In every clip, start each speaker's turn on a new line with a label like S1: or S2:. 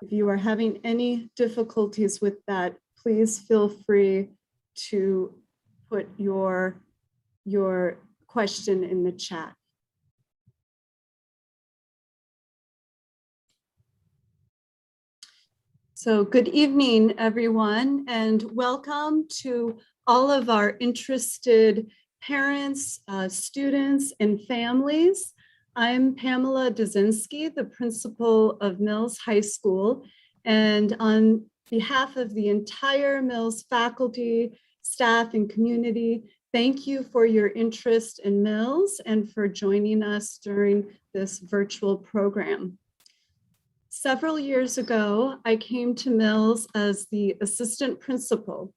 S1: If you are having any difficulties with that, please feel free to put your question in the chat. So good evening, everyone, and welcome to all of our interested parents, students, and families. I'm Pamela Dzinski, the principal of Mills High School, and on behalf of the entire Mills faculty, staff, and community, thank you for your interest in Mills and for joining us during this virtual program. Several years ago, I came to Mills as the assistant principal,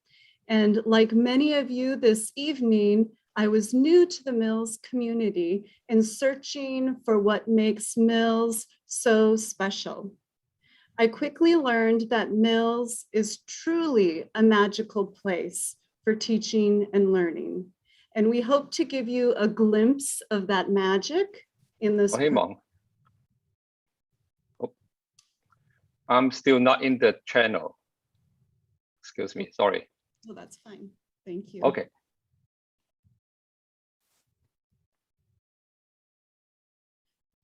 S1: and like many of you this evening, I was new to the Mills community and searching for what makes Mills so special. I quickly learned that Mills is truly a magical place for teaching and learning, and we hope to give you a glimpse of that magic in this program.
S2: I'm still not in the channel. Excuse me, sorry.
S1: Oh, that's fine. Thank you.
S2: Okay.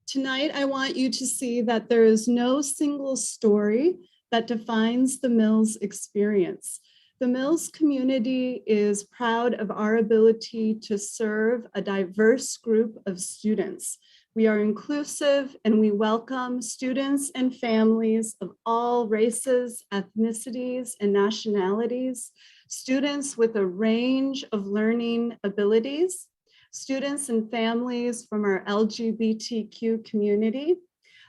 S1: Tonight, I want you to see that there is no single story that defines the Mills experience. The Mills community is proud of our ability to serve a diverse group of students. We are inclusive and we welcome students and families of all races, ethnicities, and nationalities, students with a range of learning abilities, students and families from our LGBTQ community,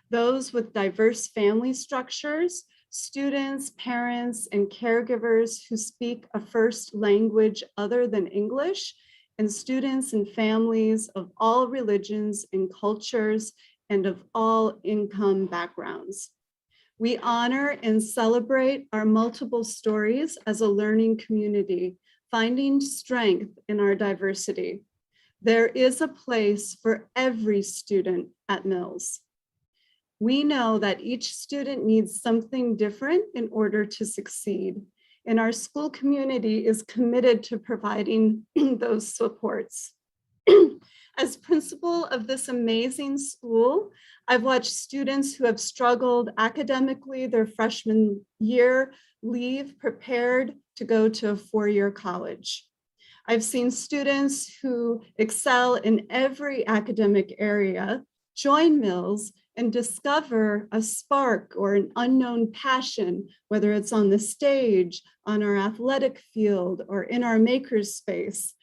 S1: those with diverse family structures, students, parents, and caregivers who speak a first language other than English, and students and families of all religions and cultures and of all income backgrounds. We honor and celebrate our multiple stories as a learning community, finding strength in our diversity. There is a place for every student at Mills. We know that each student needs something different in order to succeed, and our school community is committed to providing those supports. As principal of this amazing school, I've watched students who have struggled academically their freshman year leave prepared to go to a four-year college. I've seen students who excel in every academic area join Mills and discover a spark or an unknown passion, whether it's on the stage, on our athletic field, or in our makerspace.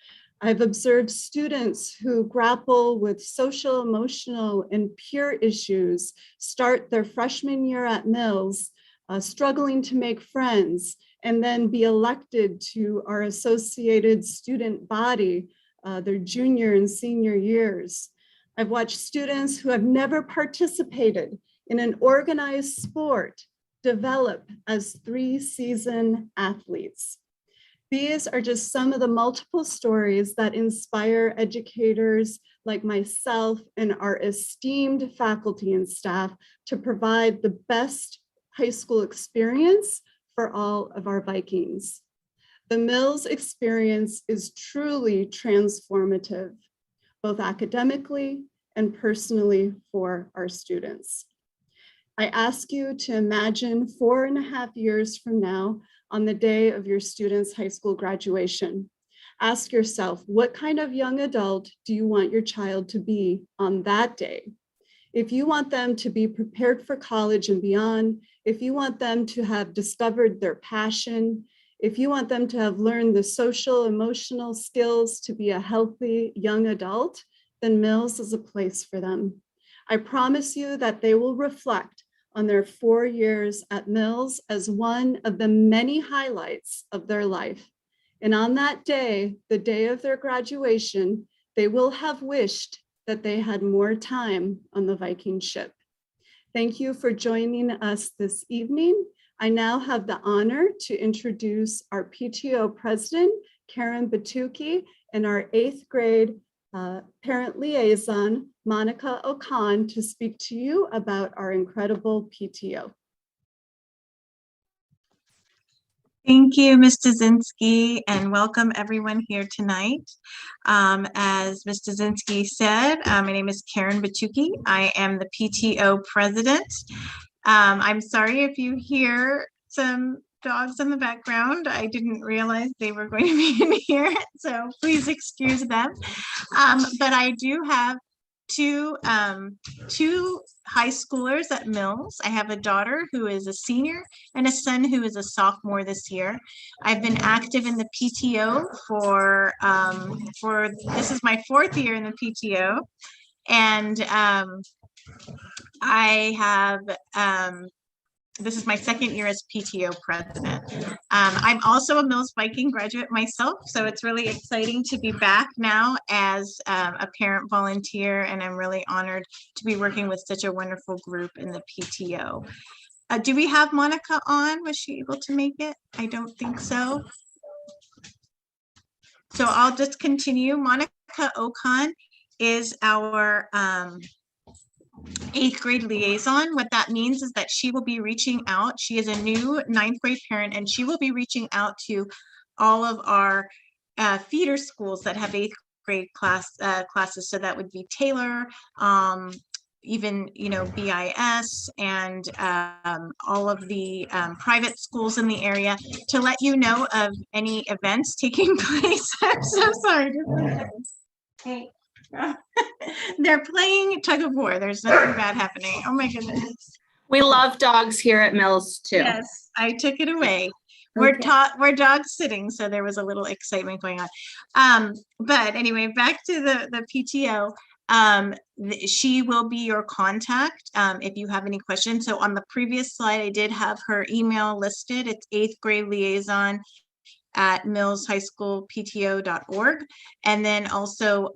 S1: I've observed students who grapple with social, emotional, and peer issues start their freshman year at Mills, struggling to make friends, and then be elected to our associated student body their junior and senior years. I've watched students who have never participated in an organized sport develop as three-season athletes. These are just some of the multiple stories that inspire educators like myself and our esteemed faculty and staff to provide the best high school experience for all of our Vikings. The Mills experience is truly transformative, both academically and personally for our students. I ask you to imagine 4.5 years from now on the day of your student's high school graduation. Ask yourself, what kind of young adult do you want your child to be on that day? If you want them to be prepared for college and beyond, if you want them to have discovered their passion, if you want them to have learned the social, emotional skills to be a healthy young adult, then Mills is a place for them. I promise you that they will reflect on their 4 years at Mills as one of the many highlights of their life. And on that day, the day of their graduation, they will have wished that they had more time on the Viking ship. Thank you for joining us this evening. I now have the honor to introduce our PTO president, Karen Batuki, and our 8th grade parent liaison, Monica Okan, to speak to you about our incredible PTO.
S3: Thank you, Ms. Dzinski, and welcome everyone here tonight. As Ms. Dzinski said, my name is Karen Bachuki. I am the PTO president. I'm sorry if you hear some dogs in the background. I didn't realize they were going to be in here, so please excuse them. But I do have two high schoolers at Mills. I have a daughter who is a senior and a son who is a sophomore this year. I've been active in the PTO for this is my 4th year in the PTO, and I have this is my 2nd year as PTO president. I'm also a Mills Viking graduate myself, so it's really exciting to be back now as a parent volunteer, and I'm really honored to be working with such a wonderful group in the PTO. Do we have Monica on? Was she able to make it? I don't think so. So I'll just continue. Monica Ocon is our 8th grade liaison. What that means is that she will be reaching out. She is a new 9th grade parent, and she will be reaching out to all of our feeder schools that have 8th grade classes. So that would be Taylor, even, you know, BIS, and all of the private schools in the area, to let you know of any events taking place. I'm so sorry. Hey. They're playing tug of war. There's nothing bad happening. Oh my goodness.
S4: We love dogs here at Mills too.
S3: Yes, I took it away.
S4: Okay.
S3: We're dog sitting, so there was a little excitement going on. But anyway, back to the PTO. She will be your contact if you have any questions. So on the previous slide, I did have her email listed. It's 8th grade liaison at millshighschoolpto.org. And then also,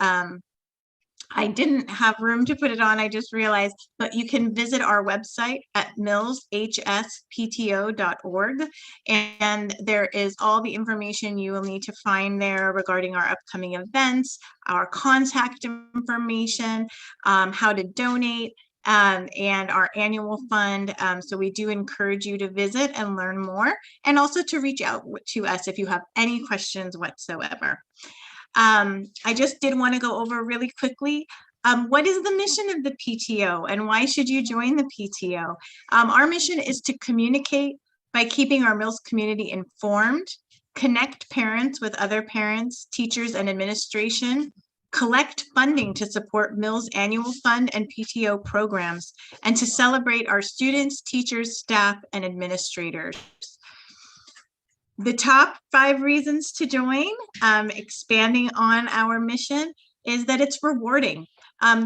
S3: I didn't have room to put it on, I just realized, but you can visit our website at millshspto.org, and there is all the information you will need to find there regarding our upcoming events, our contact information, how to donate, and our annual fund. So we do encourage you to visit and learn more, and also to reach out to us if you have any questions whatsoever. I just did want to go over really quickly, what is the mission of the PTO and why should you join the PTO? Our mission is to communicate by keeping our Mills community informed, connect parents with other parents, teachers, and administration, collect funding to support Mills annual fund and PTO programs, and to celebrate our students, teachers, staff, and administrators. The top 5 reasons to join, expanding on our mission, is that it's rewarding.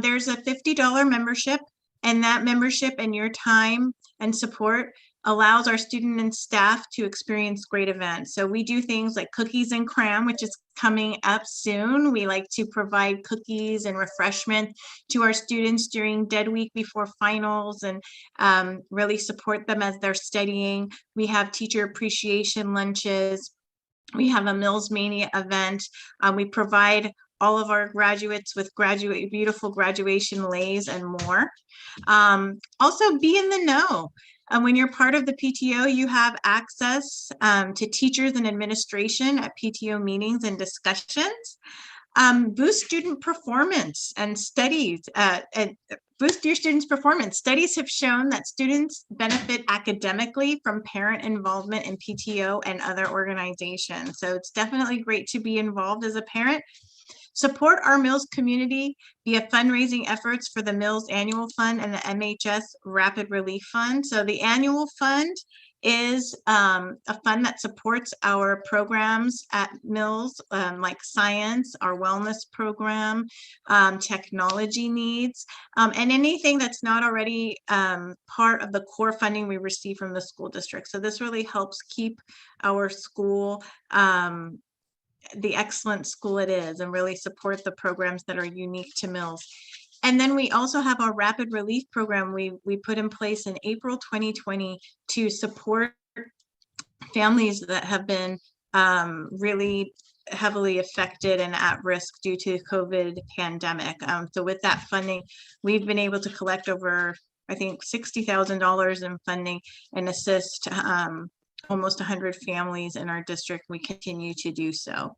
S3: There's a $50 membership, and that membership and your time and support allows our student and staff to experience great events. So we do things like Cookies and Cram, which is coming up soon. We like to provide cookies and refreshment to our students during Dead Week before finals, and really support them as they're studying. We have teacher appreciation lunches. We have a Mills Mania event. We provide all of our graduates with beautiful graduation leis and more. Also, be in the know. When you're part of the PTO, you have access to teachers and administration at PTO meetings and discussions. Boost student performance and studies. Boost your students' performance. Studies have shown that students benefit academically from parent involvement in PTO and other organizations. So it's definitely great to be involved as a parent. Support our Mills community via fundraising efforts for the Mills Annual Fund and the MHS Rapid Relief Fund. So the Annual Fund is a fund that supports our programs at Mills, like science, our wellness program, technology needs, and anything that's not already part of the core funding we receive from the school district. So this really helps keep our school the excellent school it is, and really support the programs that are unique to Mills. And then we also have our Rapid Relief Program we put in place in April 2020 to support families that have been really heavily affected and at risk due to the COVID pandemic. So with that funding, we've been able to collect over, I think, $60,000 in funding and assist almost 100 families in our district. We continue to do so.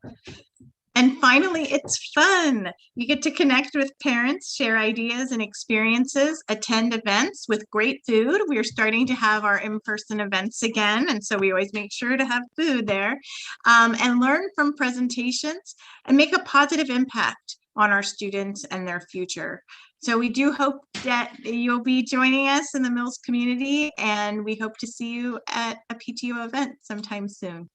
S3: And finally, it's fun. You get to connect with parents, share ideas and experiences, attend events with great food. We're starting to have our in-person events again, and so we always make sure to have food there, and learn from presentations and make a positive impact on our students and their future. So we do hope that you'll be joining us in the Mills community, and we hope to see you at a PTO event sometime soon.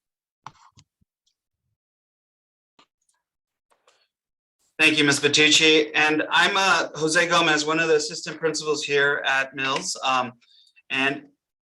S5: Thank you, Ms. Bertucci. And I'm Jose Gomez, one of the assistant principals here at Mills. And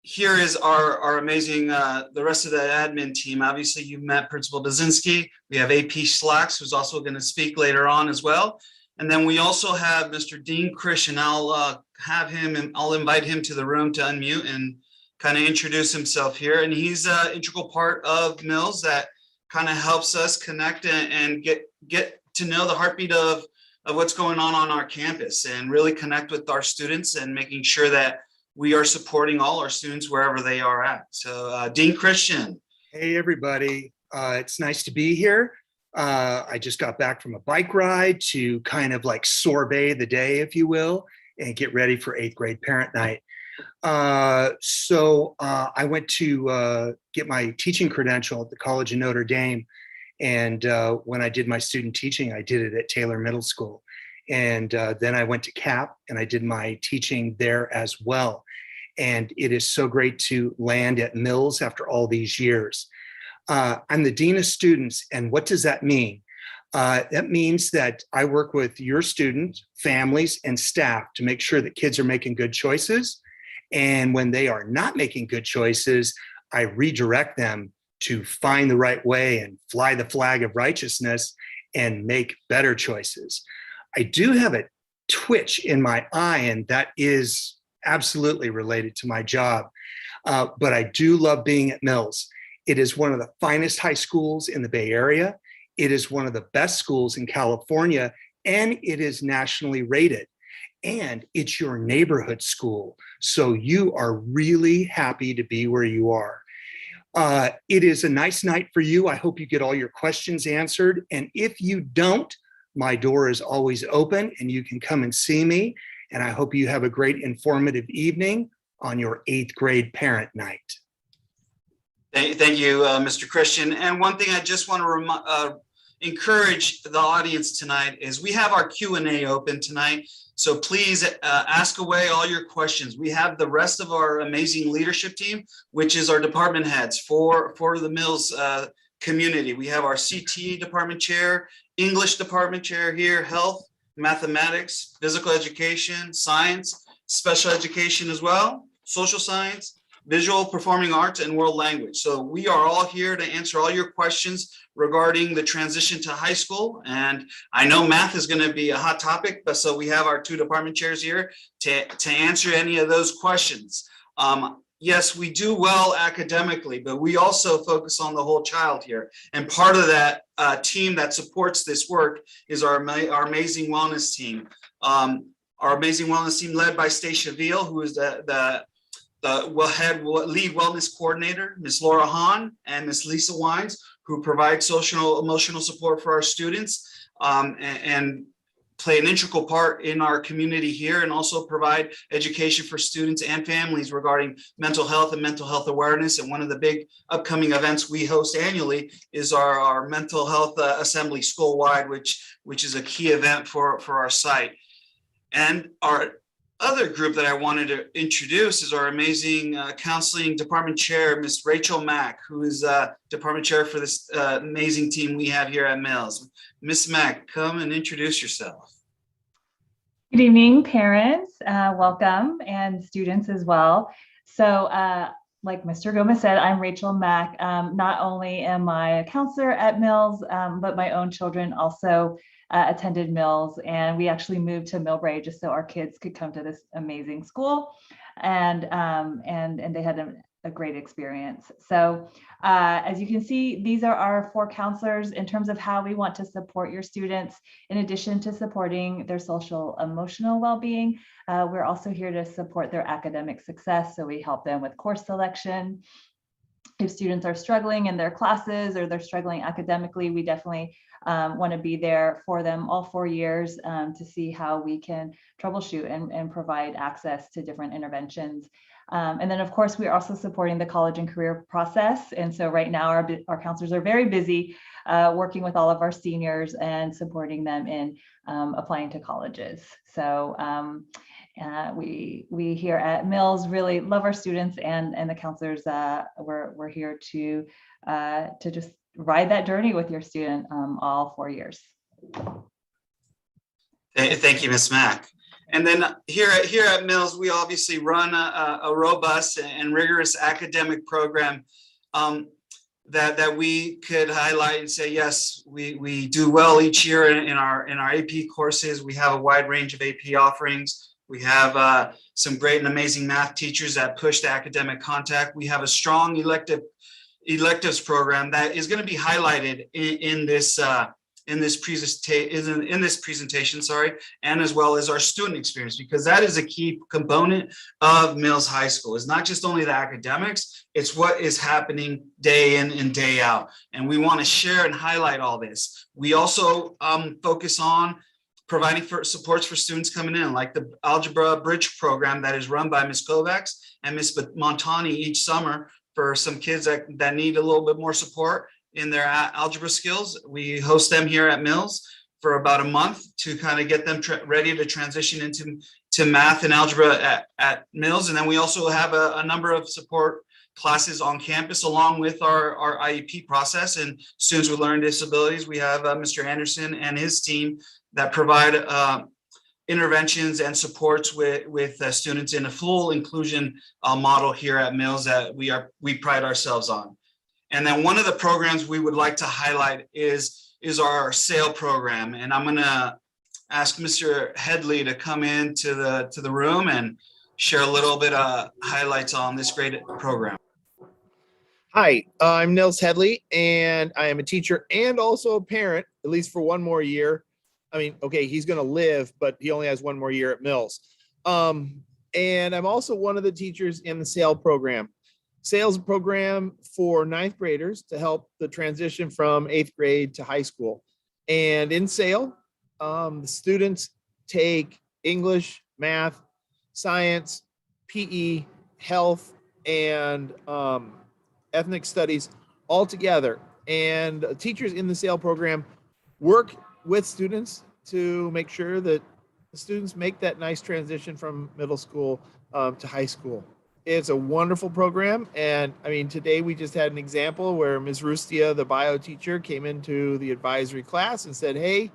S5: here is our amazing, the rest of the admin team. Obviously, you've met Principal Dazinski. We have AP Slacks, who's also going to speak later on as well. And then we also have Mr. Dean Christian. I'll have him and I'll invite him to the room to unmute and kind of introduce himself here. And he's an integral part of Mills that kind of helps us connect and get to know the heartbeat of what's going on our campus and really connect with our students and making sure that we are supporting all our students wherever they are at. So Dean Christian.
S6: Hey, everybody. It's nice to be here. I just got back from a bike ride to kind of like sorbet the day, if you will, and get ready for 8th grade parent night. So I went to get my teaching credential at the College of Notre Dame. And when I did my student teaching, I did it at Taylor Middle School. And then I went to CAP and I did my teaching there as well. And it is so great to land at Mills after all these years. I'm the Dean of Students. And what does that mean? That means that I work with your students, families, and staff to make sure that kids are making good choices. And when they are not making good choices, I redirect them to find the right way and fly the flag of righteousness and make better choices. I do have a twitch in my eye, and that is absolutely related to my job. But I do love being at Mills. It is one of the finest high schools in the Bay Area. It is one of the best schools in California, and it is nationally rated. And it's your neighborhood school. So you are really happy to be where you are. It is a nice night for you. I hope you get all your questions answered. And if you don't, my door is always open and you can come and see me. And I hope you have a great informative evening on your 8th grade parent night.
S5: Thank you, Mr. Christian. And one thing I just want to encourage the audience tonight is we have our Q&A open tonight. So please ask away all your questions. We have the rest of our amazing leadership team, which is our department heads for the Mills community. We have our CT department chair, English department chair here, health, mathematics, physical education, science, special education as well, social science, visual performing arts, and world language. So we are all here to answer all your questions regarding the transition to high school. And I know math is going to be a hot topic, but so we have our 2 department chairs here to answer any of those questions. Yes, we do well academically, but we also focus on the whole child here. And part of that team that supports this work is our amazing wellness team. Our amazing wellness team led by Stacia Veal, who is the lead wellness coordinator, Ms. Laura Hahn and Ms. Lisa Wines, who provide social emotional support for our students and play an integral part in our community here, and also provide education for students and families regarding mental health and mental health awareness. And one of the big upcoming events we host annually is our mental health assembly school-wide, which is a key event for our site. And our other group that I wanted to introduce is our amazing counseling department chair, Ms. Rachel Mack, who is department chair for this amazing team we have here at Mills. Ms. Mack, come and introduce yourself.
S7: Good evening, parents, welcome, and students as well. So like Mr. Gomez said, I'm Rachel Mack. Not only am I a counselor at Mills, but my own children also attended Mills, and we actually moved to Millbrae just so our kids could come to this amazing school, and they had a great experience. So as you can see, these are our 4 counselors in terms of how we want to support your students. In addition to supporting their social emotional well-being, we're also here to support their academic success. So we help them with course selection, if students are struggling in their classes or they're struggling academically, we definitely want to be there for them all 4 years to see how we can troubleshoot and provide access to different interventions. And then, of course, we are also supporting the college and career process. And so right now, our counselors are very busy working with all of our seniors and supporting them in applying to colleges. So we here at Mills really love our students, and the counselors. We're here to just ride that journey with your student all 4 years.
S5: Thank you, Ms. Mack. And then here at Mills, we obviously run a robust and rigorous academic program that we could highlight and say, yes, we do well each year in our AP courses. We have a wide range of AP offerings. We have some great and amazing math teachers that push the academic contact. We have a strong electives program that is going to be highlighted in this presentation, and as well as our student experience, because that is a key component of Mills High School. It's not just only the academics, it's what is happening day in and day out. And we want to share and highlight all this. We also focus on providing for supports for students coming in, like the Algebra Bridge program that is run by Ms. Kovacs and Ms. Montani each summer for some kids that need a little bit more support in their algebra skills. We host them here at Mills for about a month to kind of get them ready to transition into math and algebra at Mills. And then we also have a number of support classes on campus along with our IEP process and students with learning disabilities. We have Mr. Anderson and his team that provide interventions and supports with students in a full inclusion model here at Mills that we pride ourselves on. And then one of the programs we would like to highlight is our SAIL program. And I'm gonna ask Mr. Headley to come into the room and share a little bit of highlights on this great program.
S8: Hi, I'm Nils Headley, and I am a teacher and also a parent, at least for one more year. I mean, okay, he's gonna live, but he only has one more year at Mills. And I'm also one of the teachers in the SAIL program. SAIL is a program for 9th graders to help the transition from 8th grade to high school. And in SAIL, the students take English, math, science, PE, health, and ethnic studies all together. And teachers in the SAIL program work with students to make sure that the students make that nice transition from middle school to high school. It's a wonderful program. And I mean, today we just had an example where Ms. Rustia, the bio teacher, came into the advisory class and said, hey,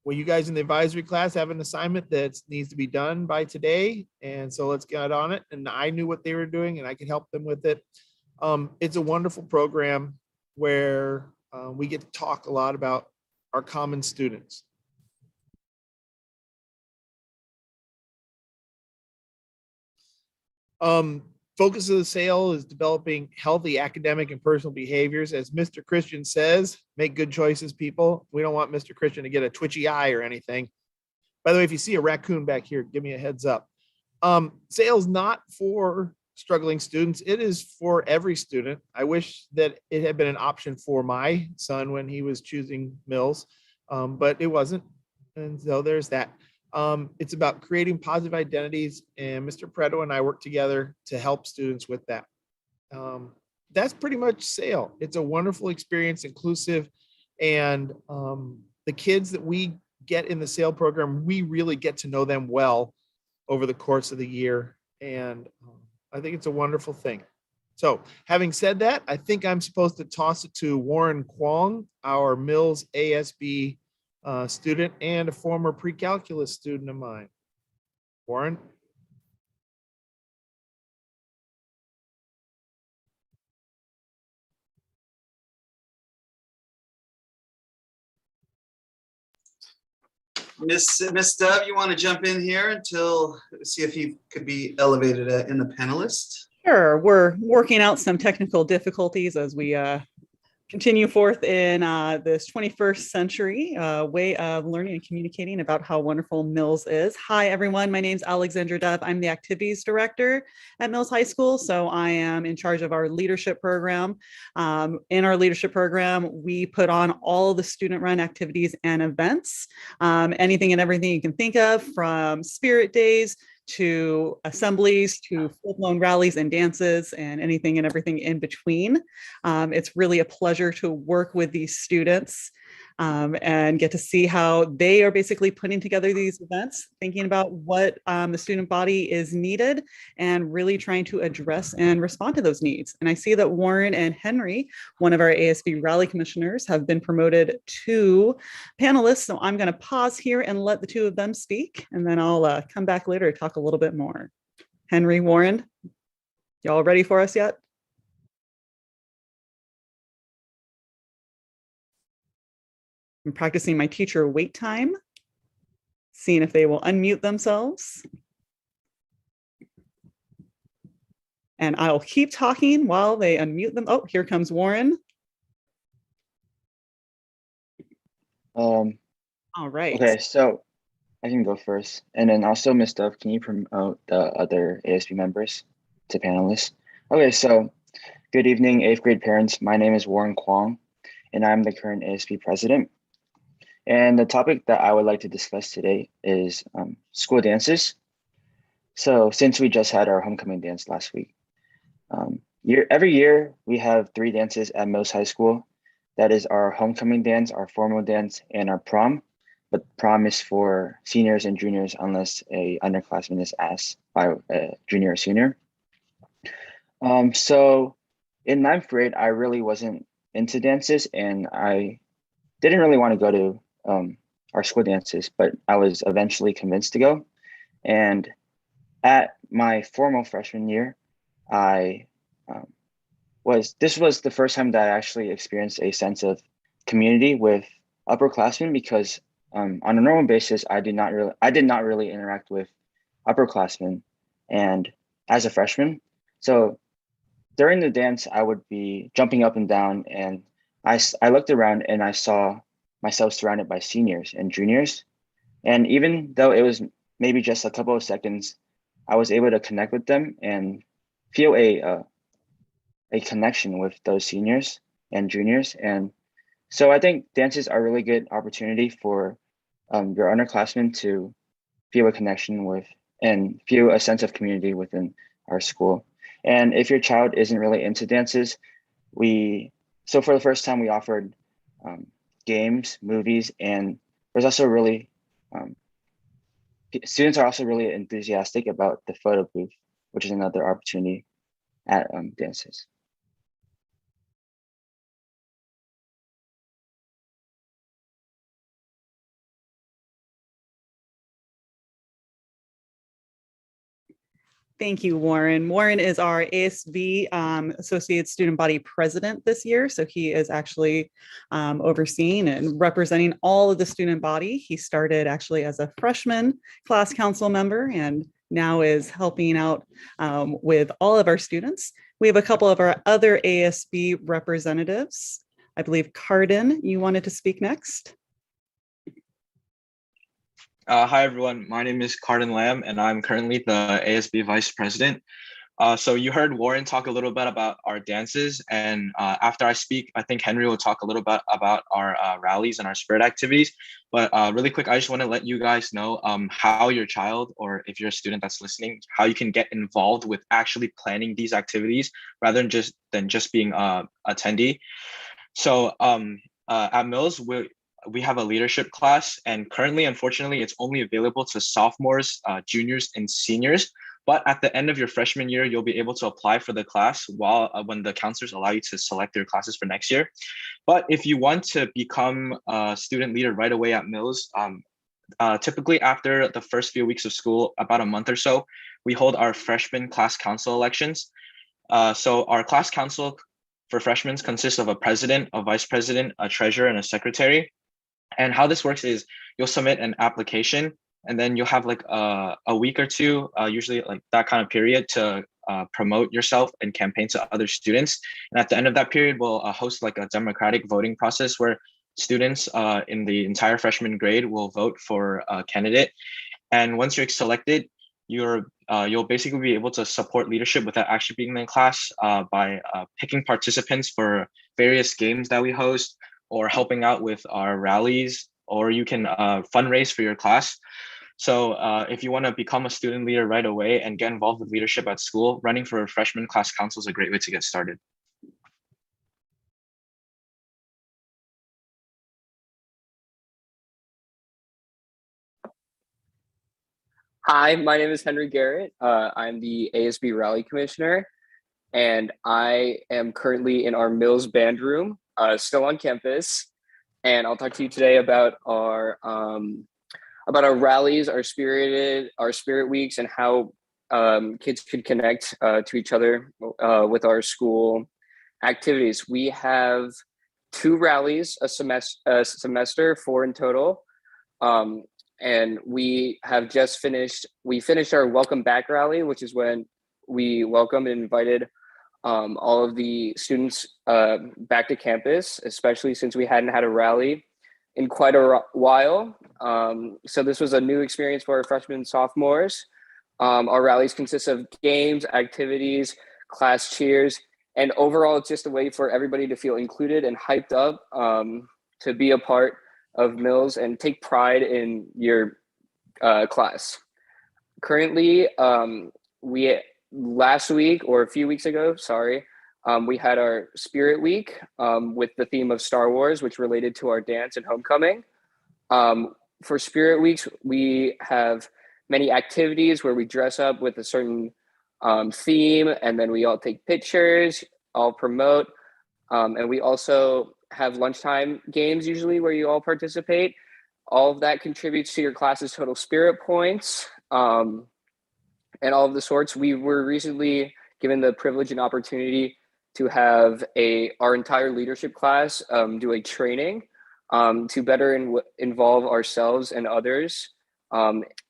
S8: well, you guys in the advisory class have an assignment that needs to be done by today. And so let's get on it. And I knew what they were doing and I could help them with it. It's a wonderful program where we get to talk a lot about our common students. Focus of the SAIL is developing healthy academic and personal behaviors. As Mr. Christian says, make good choices, people. We don't want Mr. Christian to get a twitchy eye or anything. By the way, if you see a raccoon back here, give me a heads up. SAIL is not for struggling students. It is for every student. I wish that it had been an option for my son when he was choosing Mills, but it wasn't. And so there's that. It's about creating positive identities, and Mr. Preto and I work together to help students with that. That's pretty much SAIL. It's a wonderful experience, inclusive, and the kids that we get in the SAIL program, we really get to know them well over the course of the year, and I think it's a wonderful thing. So having said that, I think I'm supposed to toss it to Warren Kwong, our Mills ASB student and a former pre-calculus student of mine. Warren?
S5: Miss Dove, you want to jump in here until see if you could be elevated in the panelist?
S9: Sure. We're working out some technical difficulties as we continue forth in this 21st century way of learning and communicating about how wonderful Mills is. Hi, everyone. My name is Alexandra Dove. I'm the activities director at Mills High School. So I am in charge of our leadership program. In our leadership program, we put on all the student-run activities and events, anything and everything you can think of, from spirit days to assemblies, to full-blown rallies and dances, and anything and everything in between. It's really a pleasure to work with these students and get to see how they are basically putting together these events, thinking about what the student body is needed, and really trying to address and respond to those needs. And I see that Warren and Henry, one of our ASB rally commissioners, have been promoted to panelists. So I'm going to pause here and let the two of them speak, and then I'll come back later to talk a little bit more. Henry, Warren, y'all ready for us yet? I'm practicing my teacher wait time, seeing if they will unmute themselves. And I'll keep talking while they unmute them. Oh, here comes Warren. All right.
S10: Okay, so I can go first. And then also, Ms. Dove, can you promote the other ASB members to panelists? Okay, so good evening, 8th grade parents. My name is Warren Kwong, and I'm the current ASB president. And the topic that I would like to discuss today is school dances. So since we just had our homecoming dance last week, every year we have 3 dances at Mills High School. That is our homecoming dance, our formal dance, and our prom. But prom is for seniors and juniors unless a underclassman is asked by a junior or senior. So in 9th grade, I really wasn't into dances, and I didn't really want to go to our school dances, but I was eventually convinced to go. And at my formal freshman year, this was the first time that I actually experienced a sense of community with upperclassmen, because on a normal basis, I did not really interact with upperclassmen, and as a freshman. So during the dance, I would be jumping up and down, and I looked around and I saw myself surrounded by seniors and juniors. And even though it was maybe just a couple of seconds, I was able to connect with them and feel a connection with those seniors and juniors. And so I think dances are a really good opportunity for your underclassmen to feel a connection with and feel a sense of community within our school. And if your child isn't really into dances, so for the first time we offered games, movies, and there's also really, students are also really enthusiastic about the photo booth, which is another opportunity at dances.
S9: Thank you, Warren. Warren is our ASB Associate Student Body President this year. So he is actually overseeing and representing all of the student body. He started actually as a freshman class council member and now is helping out with all of our students. We have a couple of our other ASB representatives. I believe Cardin, you wanted to speak next.
S11: Hi, everyone. My name is Cardin Lamb, and I'm currently the ASB Vice President. So you heard Warren talk a little bit about our dances, and after I speak, I think Henry will talk a little bit about our rallies and our spirit activities. But really quick, I just want to let you guys know how your child, or if you're a student that's listening, how you can get involved with actually planning these activities rather than just being an attendee. So at Mills, we have a leadership class, and currently, unfortunately, it's only available to sophomores, juniors, and seniors. But at the end of your freshman year, you'll be able to apply for the class when the counselors allow you to select your classes for next year. But if you want to become a student leader right away at Mills, typically after the first few weeks of school, about a month or so, we hold our freshman class council elections. So our class council for freshmen consists of a president, a vice president, a treasurer, and a secretary. And how this works is you'll submit an application, and then you'll have like a week or two, usually like that kind of period, to promote yourself and campaign to other students. And at the end of that period, we'll host like a democratic voting process where students in the entire freshman grade will vote for a candidate. And once you're selected, you'll basically be able to support leadership without actually being in class by picking participants for various games that we host, or helping out with our rallies, or you can fundraise for your class. So if you want to become a student leader right away and get involved with leadership at school, running for a freshman class council is a great way to get started.
S12: Hi, my name is Henry Garrett. I'm the ASB Rally Commissioner, and I am currently in our Mills Band Room, still on campus. And I'll talk to you today about our rallies, our Spirit Weeks, and how kids could connect to each other with our school activities. We have 2 rallies a semester, 4 in total. And we finished our welcome back rally, which is when we welcomed and invited all of the students back to campus, especially since we hadn't had a rally in quite a while. So this was a new experience for our freshmen and sophomores. Our rallies consist of games, activities, class cheers, and overall it's just a way for everybody to feel included and hyped up to be a part of Mills and take pride in your class. Currently, last week or a few weeks ago, we had our Spirit Week with the theme of Star Wars, which related to our dance and homecoming. For Spirit Weeks, we have many activities where we dress up with a certain theme, and then we all take pictures, all promote, and we also have lunchtime games usually where you all participate. All of that contributes to your class's total spirit points and all of the sorts. We were recently given the privilege and opportunity to have our entire leadership class do a training to better involve ourselves and others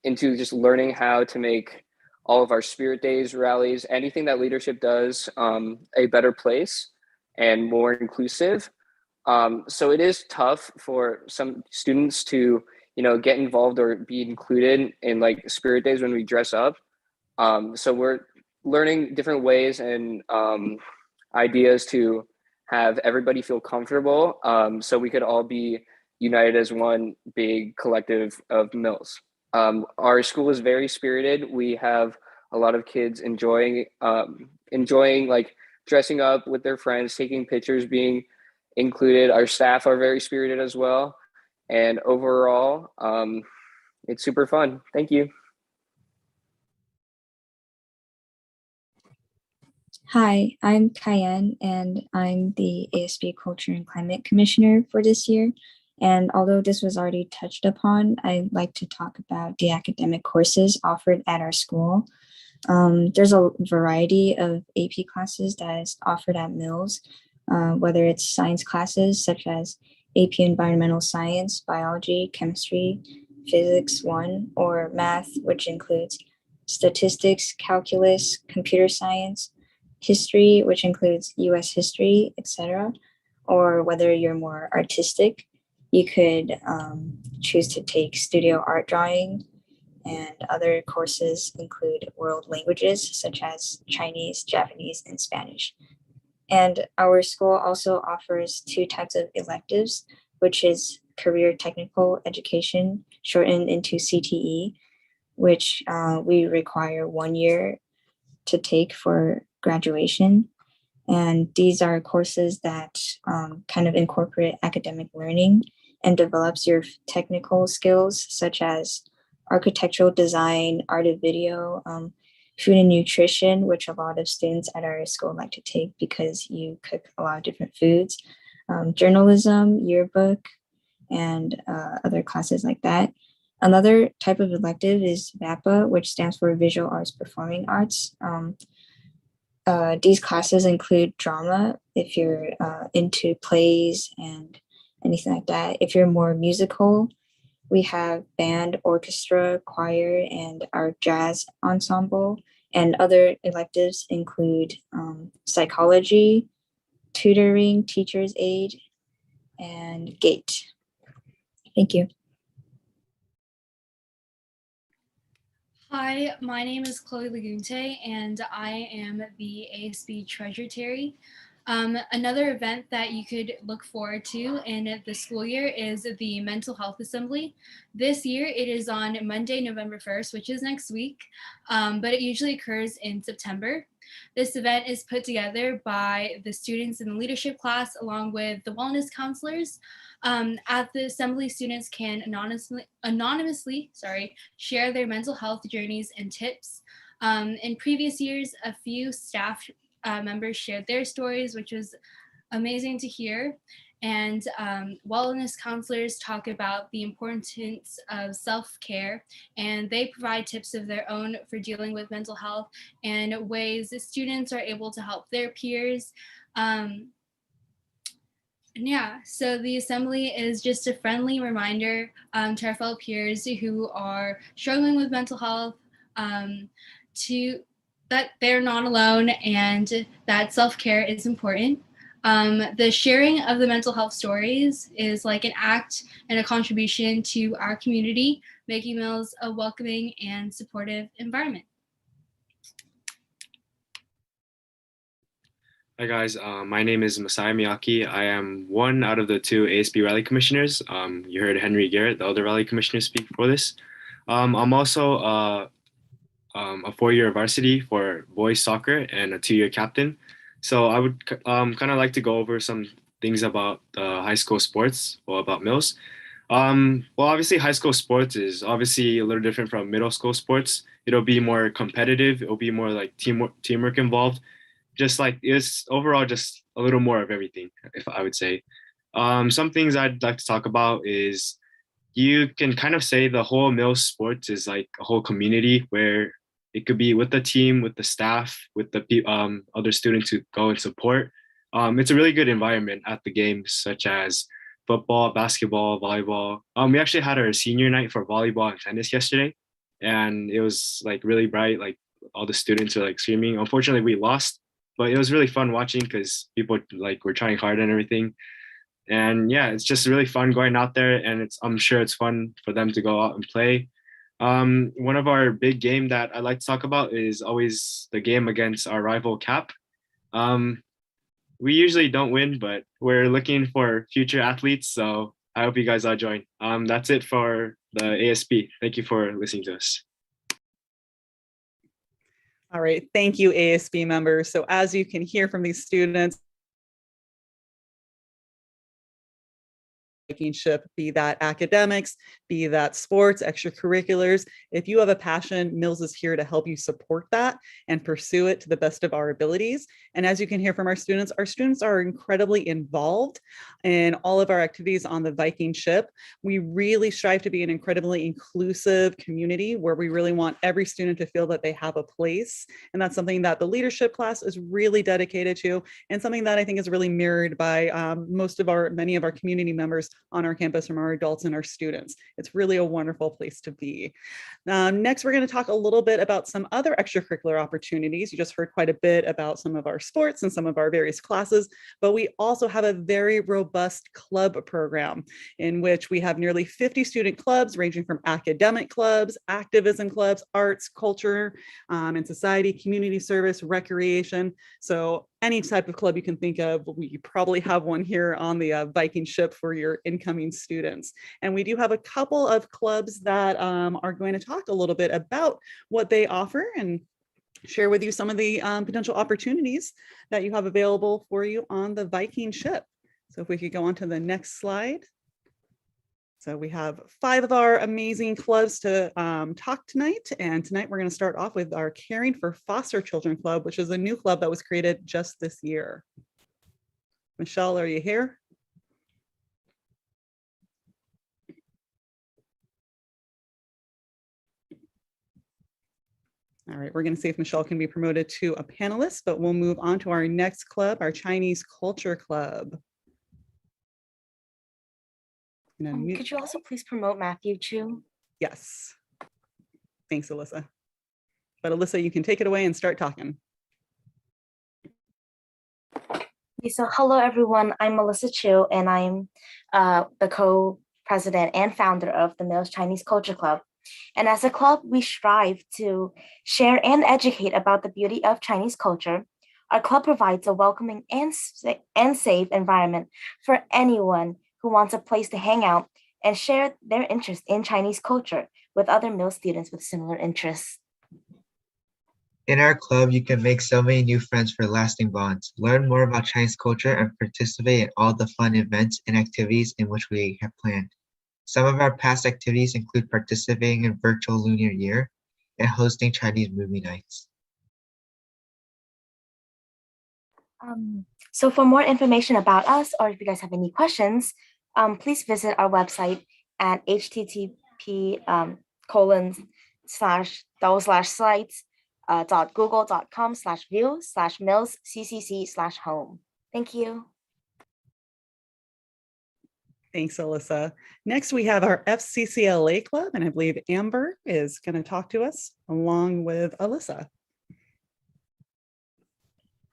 S12: into just learning how to make all of our Spirit Days, rallies, anything that leadership does a better place and more inclusive. So it is tough for some students to, get involved or be included in like Spirit Days when we dress up. So we're learning different ways and ideas to have everybody feel comfortable, so we could all be united as one big collective of Mills. Our school is very spirited. We have a lot of kids enjoying like dressing up with their friends, taking pictures, being included. Our staff are very spirited as well. And overall, it's super fun. Thank you.
S13: Hi, I'm Cayenne, and I'm the ASB Culture and Climate Commissioner for this year. And although this was already touched upon, I'd like to talk about the academic courses offered at our school. There's a variety of AP classes that is offered at Mills, whether it's science classes such as AP Environmental Science, Biology, Chemistry, Physics 1, or Math, which includes Statistics, Calculus, Computer Science, History, which includes US history, etc. Or whether you're more artistic, you could choose to take studio art drawing, and other courses include world languages such as Chinese, Japanese, and Spanish. And our school also offers 2 types of electives, which is career technical education, shortened into CTE, which we require 1 year to take for graduation. And these are courses that kind of incorporate academic learning and develops your technical skills, such as architectural design, art of video, food and nutrition, which a lot of students at our school like to take because you cook a lot of different foods, journalism, yearbook, and other classes like that. Another type of elective is VAPA, which stands for Visual Arts Performing Arts. These classes include drama, if you're into plays and anything like that. If you're more musical, we have band, orchestra, choir, and our jazz ensemble. And other electives include psychology, tutoring, teacher's aid, and GATE. Thank you.
S14: Hi, my name is Chloe Lagunte, and I am the ASB Treasury. Another event that you could look forward to in the school year is the Mental Health Assembly. This year it is on Monday, November 1st, which is next week, but it usually occurs in September. This event is put together by the students in the leadership class along with the wellness counselors. At the assembly, students can anonymously share their mental health journeys and tips. In previous years, a few staff members shared their stories, which was amazing to hear. And wellness counselors talk about the importance of self-care, and they provide tips of their own for dealing with mental health and ways that students are able to help their peers. Yeah, so the assembly is just a friendly reminder to our fellow peers who are struggling with mental health that they're not alone and that self-care is important. The sharing of the mental health stories is like an act and a contribution to our community, making Mills a welcoming and supportive environment.
S15: Hi guys, my name is Masai Miyake. I am one out of the two ASB Rally Commissioners. You heard Henry Garrett, the other Rally Commissioner, speak for this. I'm also a 4-year varsity for boys soccer and a 2-year captain. So I would kind of like to go over some things about high school sports or about Mills. Well, obviously high school sports is obviously a little different from middle school sports. It'll be more competitive. It'll be more like teamwork involved. Just like it's overall just a little more of everything, if I would say. Some things I'd like to talk about is you can kind of say the whole Mills sports is like a whole community where it could be with the team, with the staff, with the other students who go and support. It's a really good environment at the games, such as football, basketball, volleyball. We actually had our senior night for volleyball and tennis yesterday, and it was like really bright. Like all the students were like screaming. Unfortunately, we lost, but it was really fun watching because people like were trying hard and everything. And yeah, it's just really fun going out there, and I'm sure it's fun for them to go out and play. One of our big game that I like to talk about is always the game against our rival Cap. We usually don't win, but we're looking for future athletes, so I hope you guys all join. That's it for the ASB. Thank you for listening to us.
S9: All right, thank you, ASB members. So as you can hear from these students, ship, be that academics, be that sports, extracurriculars. If you have a passion, Mills is here to help you support that and pursue it to the best of our abilities. And as you can hear from our students are incredibly involved in all of our activities on the Viking ship. We really strive to be an incredibly inclusive community where we really want every student to feel that they have a place. And that's something that the leadership class is really dedicated to, and something that I think is really mirrored by many of our community members on our campus, from our adults and our students. It's really a wonderful place to be. Next, we're going to talk a little bit about some other extracurricular opportunities. You just heard quite a bit about some of our sports and some of our various classes, but we also have a very robust club program in which we have nearly 50 student clubs ranging from academic clubs, activism clubs, arts, culture, and society, community service, recreation. So any type of club you can think of, we probably have one here on the Viking ship for your incoming students. And we do have a couple of clubs that are going to talk a little bit about what they offer and share with you some of the potential opportunities that you have available for you on the Viking ship. So if we could go on to the next slide. So we have 5 of our amazing clubs to talk tonight. And tonight we're going to start off with our Caring for Foster Children Club, which is a new club that was created just this year. Michelle, are you here? All right, we're going to see if Michelle can be promoted to a panelist, but we'll move on to our next club, our Chinese Culture Club.
S16: Could you also please promote Matthew Chu?
S9: Yes. Thanks, Alyssa. But Alyssa, you can take it away and start talking.
S17: Okay, so hello everyone, I'm Melissa Chiu and I'm the co-president and founder of the Mills Chinese Culture Club. And as a club, we strive to share and educate about the beauty of Chinese culture. Our club provides a welcoming and safe environment for anyone who wants a place to hang out and share their interest in Chinese culture with other Mills students with similar interests.
S18: In our club, you can make so many new friends for lasting bonds, learn more about Chinese culture, and participate in all the fun events and activities in which we have planned. Some of our past activities include participating in virtual Lunar Year and hosting Chinese movie nights.
S17: So for more information about us, or if you guys have any questions, please visit our website at http://sites.google.com/view/mills/ccc/home. Thank you.
S9: Thanks, Alyssa. Next, we have our FCCLA club, and I believe Amber is going to talk to us along with Alyssa.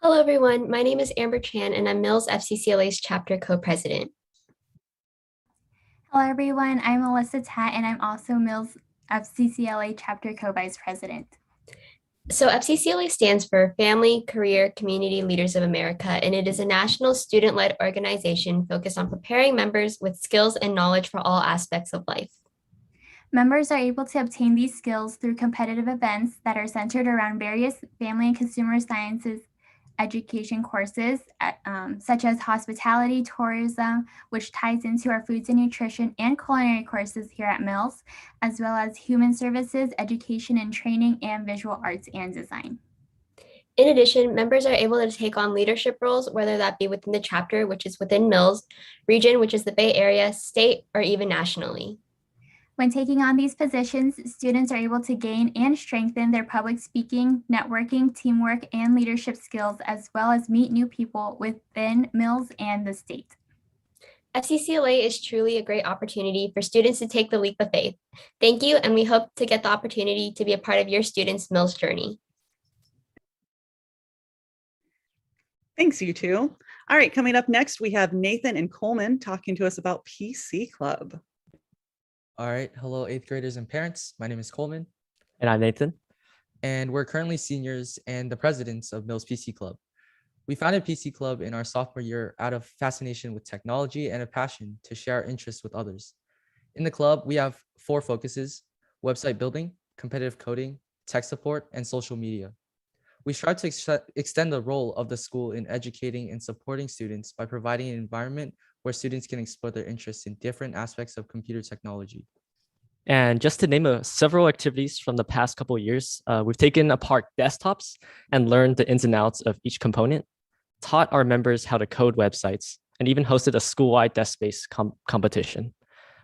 S19: Hello, everyone. My name is Amber Chan, and I'm Mills FCCLA's chapter co-president.
S20: Hello, everyone. I'm Alyssa Tat, and I'm also Mills FCCLA chapter co-vice president.
S19: So FCCLA stands for Family, Career, Community Leaders of America, and it is a national student-led organization focused on preparing members with skills and knowledge for all aspects of life.
S20: Members are able to obtain these skills through competitive events that are centered around various family and consumer sciences education courses, such as hospitality, tourism, which ties into our foods and nutrition and culinary courses here at Mills, as well as human services, education and training, and visual arts and design.
S19: In addition, members are able to take on leadership roles, whether that be within the chapter, which is within Mills, region, which is the Bay Area, state, or even nationally.
S20: When taking on these positions, students are able to gain and strengthen their public speaking, networking, teamwork, and leadership skills, as well as meet new people within Mills and the state.
S19: FCCLA is truly a great opportunity for students to take the leap of faith. Thank you, and we hope to get the opportunity to be a part of your students' Mills journey.
S9: Thanks, you two. All right, coming up next, we have Nathan and Coleman talking to us about PC Club.
S21: All right. Hello, 8th graders and parents. My name is Coleman.
S22: And I'm Nathan.
S21: And we're currently seniors and the presidents of Mills PC Club. We founded PC Club in our sophomore year out of fascination with technology and a passion to share our interests with others. In the club, we have 4 focuses: website building, competitive coding, tech support, and social media. We strive to extend the role of the school in educating and supporting students by providing an environment where students can explore their interests in different aspects of computer technology.
S22: And just to name several activities from the past couple of years, we've taken apart desktops and learned the ins and outs of each component, taught our members how to code websites, and even hosted a school-wide desk space competition.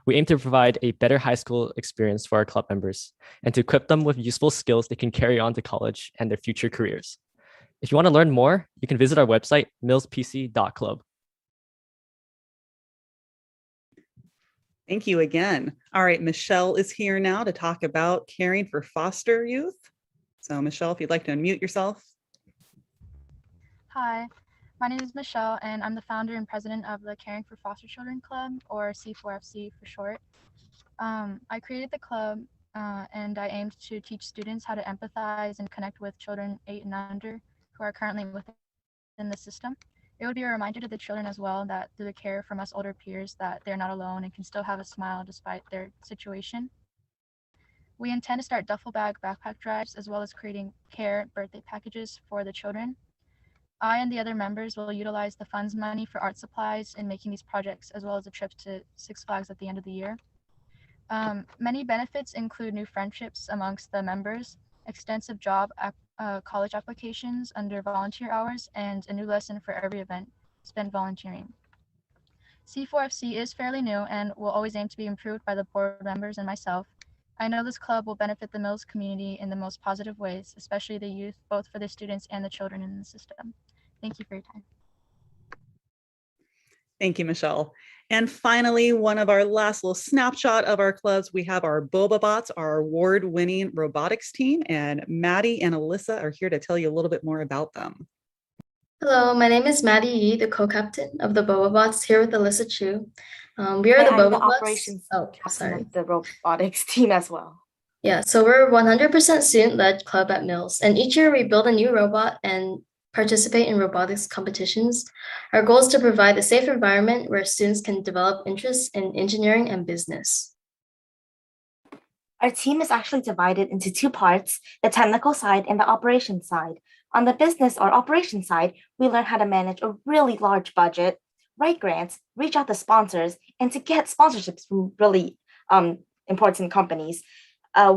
S22: We aim to provide a better high school experience for our club members and to equip them with useful skills they can carry on to college and their future careers. If you want to learn more, you can visit our website, millspc.club.
S9: Thank you again. All right, Michelle is here now to talk about caring for foster youth. So Michelle, if you'd like to unmute yourself.
S23: Hi, my name is Michelle, and I'm the founder and president of the Caring for Foster Children Club, or C4FC for short. I created the club and I aimed to teach students how to empathize and connect with children 8 and under who are currently within the system. It would be a reminder to the children as well that through the care from us older peers that they're not alone and can still have a smile despite their situation. We intend to start duffel bag backpack drives as well as creating care birthday packages for the children. I and the other members will utilize the funds money for art supplies in making these projects as well as a trip to Six Flags at the end of the year. Many benefits include new friendships amongst the members, extensive college applications under volunteer hours, and a new lesson for every event spent volunteering. C4FC is fairly new and will always aim to be improved by the board members and myself. I know this club will benefit the Mills community in the most positive ways, especially the youth, both for the students and the children in the system. Thank you for your time.
S9: Thank you, Michelle. And finally, one of our last little snapshot of our clubs, we have our BobaBots, our award-winning robotics team, and Maddie and Alyssa are here to tell you a little bit more about them.
S19: Hello, my name is Maddie Yee, the co-captain of the BobaBots, here with Alyssa Chu. We are the
S17: I'm the
S19: BobaBots.
S17: operations
S19: Oh,
S17: captain
S19: sorry.
S17: of the robotics team as well.
S19: Yeah, so we're 100% student-led club at Mills, and each year we build a new robot and participate in robotics competitions. Our goal is to provide a safe environment where students can develop interests in engineering and business.
S17: Our team is actually divided into two parts, the technical side and the operations side. On the business or operations side, we learn how to manage a really large budget, write grants, reach out to sponsors, and to get sponsorships from really important companies.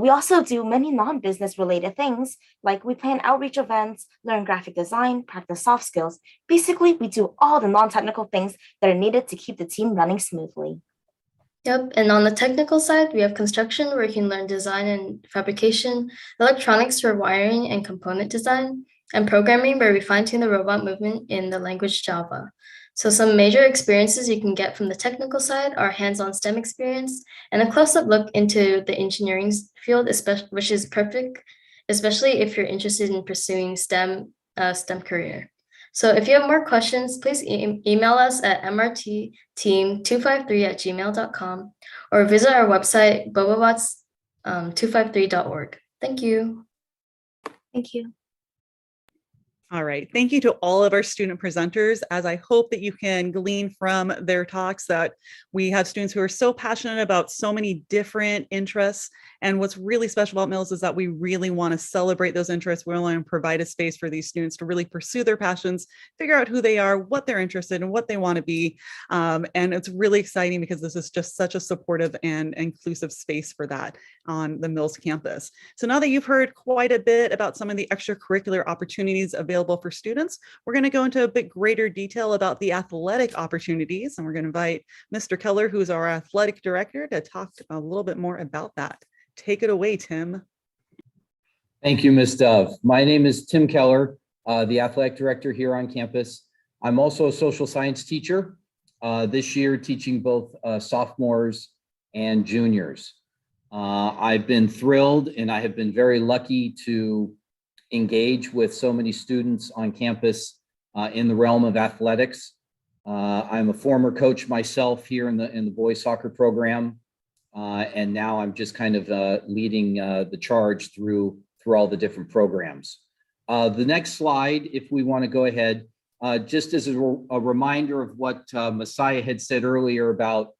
S17: We also do many non-business related things, like we plan outreach events, learn graphic design, practice soft skills. Basically, we do all the non-technical things that are needed to keep the team running smoothly.
S19: Yep, and on the technical side, we have construction where you can learn design and fabrication, electronics for wiring and component design, and programming where we fine-tune the robot movement in the language Java. So some major experiences you can get from the technical side are hands-on STEM experience and a close-up look into the engineering field, which is perfect, especially if you're interested in pursuing STEM career. So if you have more questions, please email us at mrtteam253@gmail.com or visit our website, bobabots253.org. Thank you.
S17: Thank you.
S9: All right. Thank you to all of our student presenters, as I hope that you can glean from their talks that we have students who are so passionate about so many different interests. And what's really special about Mills is that we really want to celebrate those interests. We want to provide a space for these students to really pursue their passions, figure out who they are, what they're interested in, what they want to be. And it's really exciting because this is just such a supportive and inclusive space for that on the Mills campus. So now that you've heard quite a bit about some of the extracurricular opportunities available for students, we're going to go into a bit greater detail about the athletic opportunities. And we're going to invite Mr. Keller, who's our athletic director, to talk a little bit more about that. Take it away, Tim.
S1: Thank you, Ms. Dove. My name is Tim Keller, the athletic director here on campus. I'm also a social science teacher, this year teaching both sophomores and juniors. I've been thrilled and I have been very lucky to engage with so many students on campus in the realm of athletics. I'm a former coach myself here in the boys soccer program. And now I'm just kind of leading the charge through all the different programs. The next slide, if we want to go ahead, just as a reminder of what Messiah had said earlier about,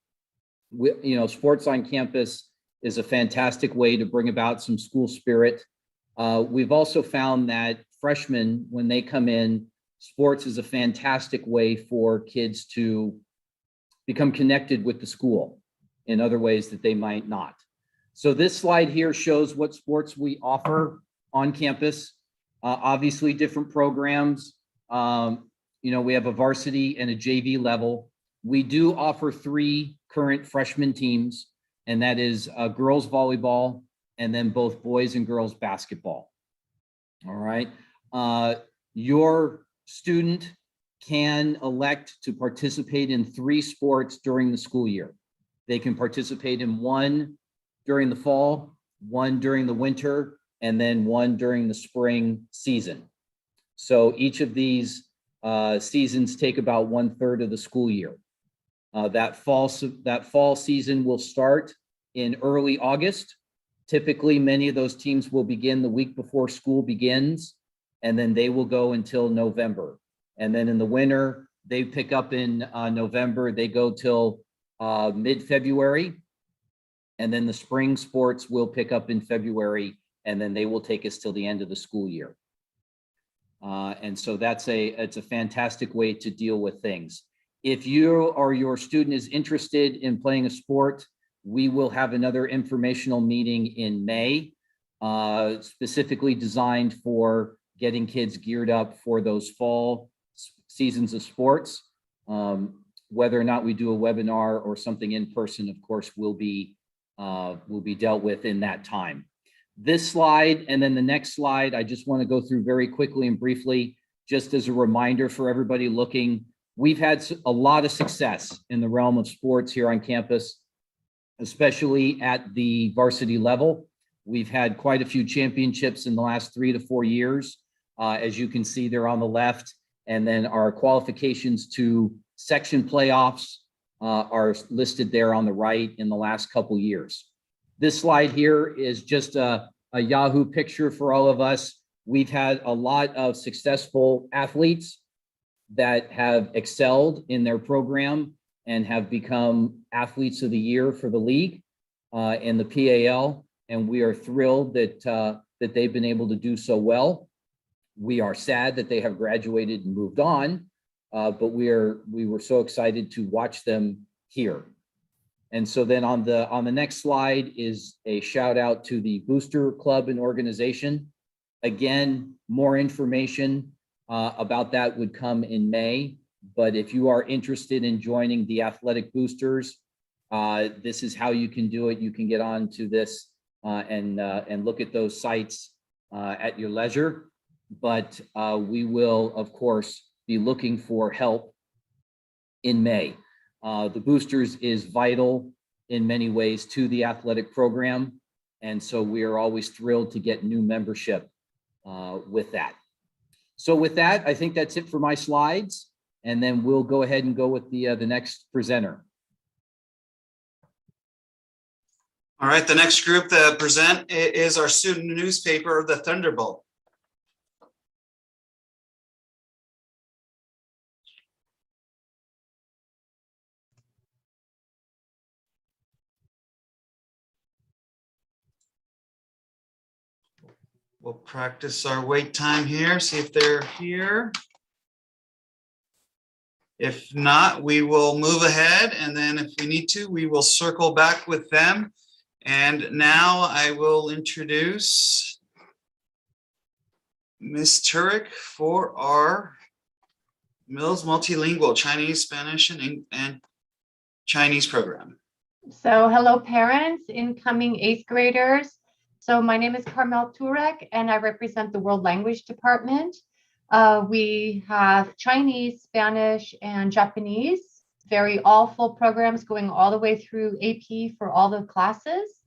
S1: sports on campus is a fantastic way to bring about some school spirit. We've also found that freshmen, when they come in, sports is a fantastic way for kids to become connected with the school in other ways that they might not. So this slide here shows what sports we offer on campus. Obviously different programs. We have a varsity and a JV level. We do offer 3 current freshman teams, and that is girls volleyball and then both boys and girls basketball. All right. Your student can elect to participate in 3 sports during the school year. They can participate in 1 during the fall, 1 during the winter, and then 1 during the spring season. So each of these seasons take about 1/3 of the school year. That fall season will start in early August. Typically, many of those teams will begin the week before school begins, and then they will go until November. And then in the winter, they pick up in November, they go till mid-February, and then the spring sports will pick up in February, and then they will take us till the end of the school year. And so it's a fantastic way to deal with things. If you or your student is interested in playing a sport, we will have another informational meeting in May, specifically designed for getting kids geared up for those fall seasons of sports. Whether or not we do a webinar or something in person, of course, will be dealt with in that time. This slide and then the next slide, I just want to go through very quickly and briefly, just as a reminder for everybody looking. we've had a lot of success in the realm of sports here on campus, especially at the varsity level. We've had quite a few championships in the last 3 to 4 years. As you can see, they're on the left. And then our qualifications to section playoffs are listed there on the right in the last couple years. This slide here is just a Yahoo picture for all of us. We've had a lot of successful athletes that have excelled in their program and have become athletes of the year for the league and the PAL. And we are thrilled that they've been able to do so well. We are sad that they have graduated and moved on, but we were so excited to watch them here. And so then on the next slide is a shout out to the Booster Club and organization. Again, more information about that would come in May. But if you are interested in joining the Athletic Boosters, this is how you can do it. You can get on to this and look at those sites at your leisure. But we will, of course, be looking for help in May. The Boosters is vital in many ways to the athletic program. And so we are always thrilled to get new membership with that. So with that, I think that's it for my slides. And then we'll go ahead and go with the next presenter.
S5: All right, the next group that present is our student newspaper, the Thunderbolt. We'll practice our wait time here, see if they're here. If not, we will move ahead, and then if we need to, we will circle back with them. And now I will introduce Ms. Turek for our Mills Multilingual Chinese, Spanish, and Chinese program.
S2: So hello parents, incoming 8th graders. So my name is Carmel Turek and I represent the World Language Department. We have Chinese, Spanish, and Japanese, all full programs going all the way through AP for all the classes.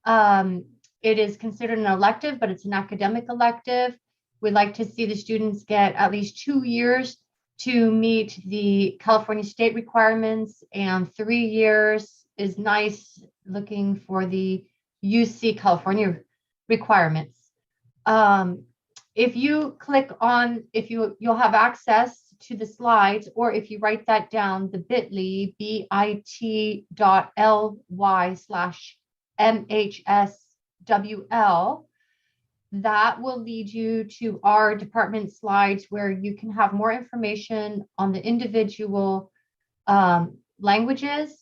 S2: It is considered an elective, but it's an academic elective. We'd like to see the students get at least 2 years to meet the California state requirements, and 3 years is nice, looking for the UC California requirements. If you click on, you'll have access to the slides, or if you write that down, the bit.ly, bit.ly/MHSWL, that will lead you to our department slides where you can have more information on the individual languages.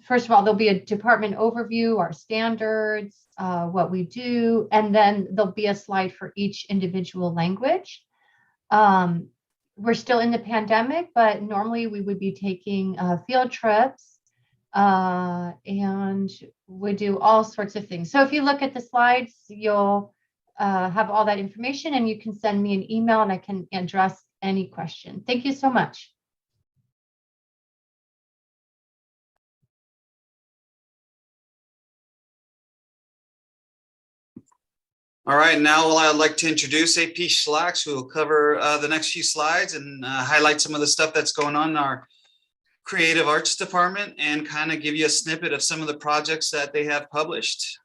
S2: First of all, there'll be a department overview, our standards, what we do, and then there'll be a slide for each individual language. We're still in the pandemic, but normally we would be taking field trips and we do all sorts of things. So if you look at the slides, you'll have all that information, and you can send me an email and I can address any question. Thank you so much.
S5: All right, now I'd like to introduce AP Schlacks, who will cover the next few slides and highlight some of the stuff that's going on in our creative arts department and kind of give you a snippet of some of the projects that they have published.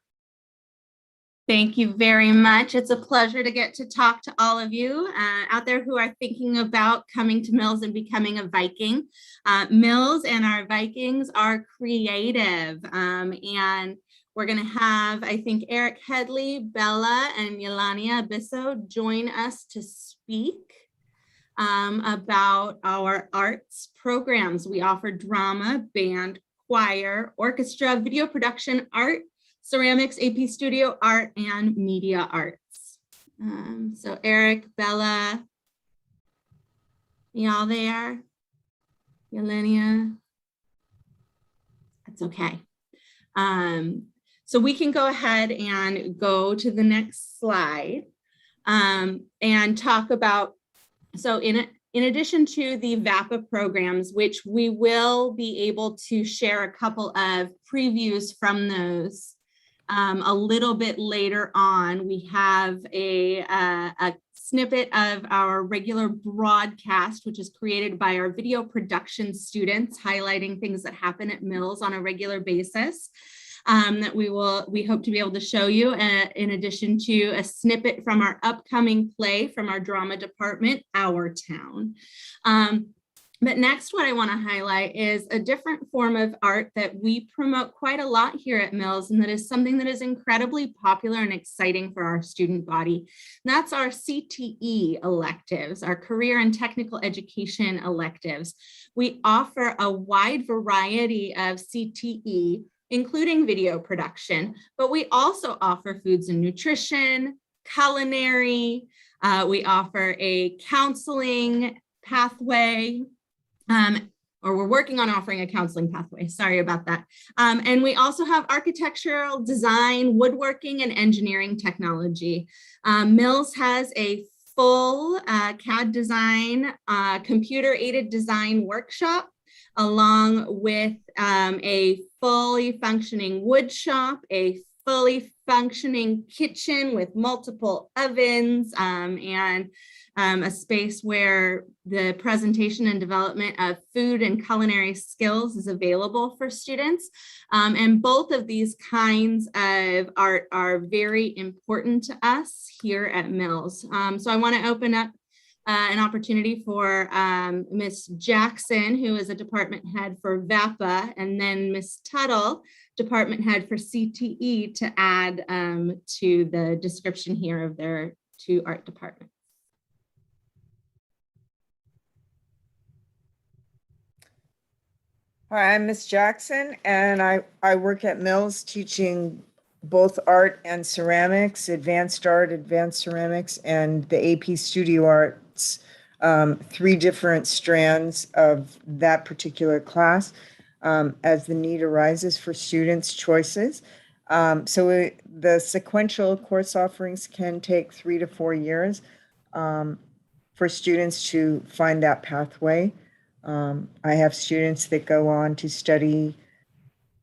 S3: Thank you very much. It's a pleasure to get to talk to all of you out there who are thinking about coming to Mills and becoming a Viking. Mills and our Vikings are creative, and we're going to have, I think, Eric Headley, Bella, and Yelania Abisso join us to speak about our arts programs. We offer drama, band, choir, orchestra, video production, art, ceramics, AP studio art, and media arts. So Eric, Bella, y'all there? Yelenia? That's okay. So we can go ahead and go to the next slide and talk about, so in in addition to the VAPA programs, which we will be able to share a couple of previews from those a little bit later on, we have a snippet of our regular broadcast, which is created by our video production students, highlighting things that happen at Mills on a regular basis. That we hope to be able to show you, in addition to a snippet from our upcoming play from our drama department, Our Town. But next, what I want to highlight is a different form of art that we promote quite a lot here at Mills, and that is something that is incredibly popular and exciting for our student body. And that's our CTE electives, our career and technical education electives. We offer a wide variety of CTE, including video production, but we also offer foods and nutrition, culinary, we offer a counseling pathway, or we're working on offering a counseling pathway, sorry about that. And we also have architectural design, woodworking, and engineering technology. Mills has a full CAD design, computer-aided design workshop, along with a fully functioning wood shop, a fully functioning kitchen with multiple ovens, and a space where the presentation and development of food and culinary skills is available for students. And both of these kinds of art are very important to us here at Mills. So I want to open up an opportunity for Ms. Jackson, who is a department head for VAPA, and then Ms. Tuttle, department head for CTE, to add to the description here of their two art departments.
S4: Hi, I'm Ms. Jackson, and I work at Mills teaching both art and ceramics, advanced art, advanced ceramics, and the AP Studio Arts, 3 different strands of that particular class as the need arises for students' choices. The sequential course offerings can take 3 to 4 years for students to find that pathway. I have students that go on to study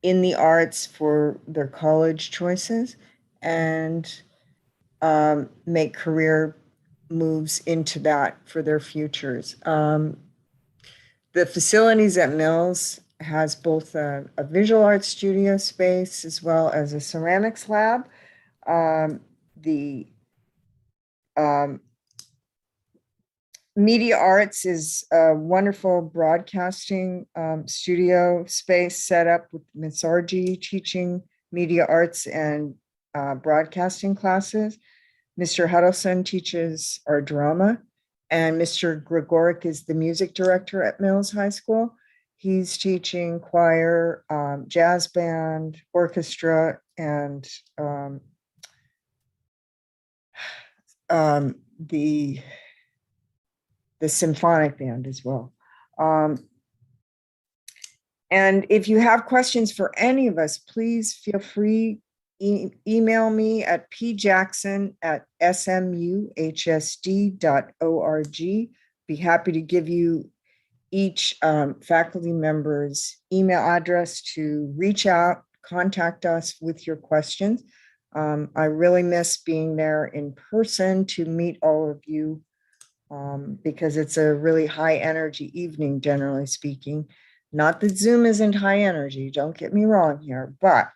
S4: in the arts for their college choices and make career moves into that for their futures. The facilities at Mills has both a visual arts studio space as well as a ceramics lab. The Media Arts is a wonderful broadcasting studio space set up with Ms. Argy teaching media arts and broadcasting classes. Mr. Huddleston teaches our drama, and Mr. Gregoric is the music director at Mills High School. He's teaching choir, jazz band, orchestra, and the symphonic band as well. And if you have questions for any of us, please feel free, email me at pjackson@smuhsd.org. Be happy to give you each faculty member's email address to reach out, contact us with your questions. I really miss being there in person to meet all of you, because it's a really high energy evening, generally speaking. Not that Zoom isn't high energy, don't get me wrong here, but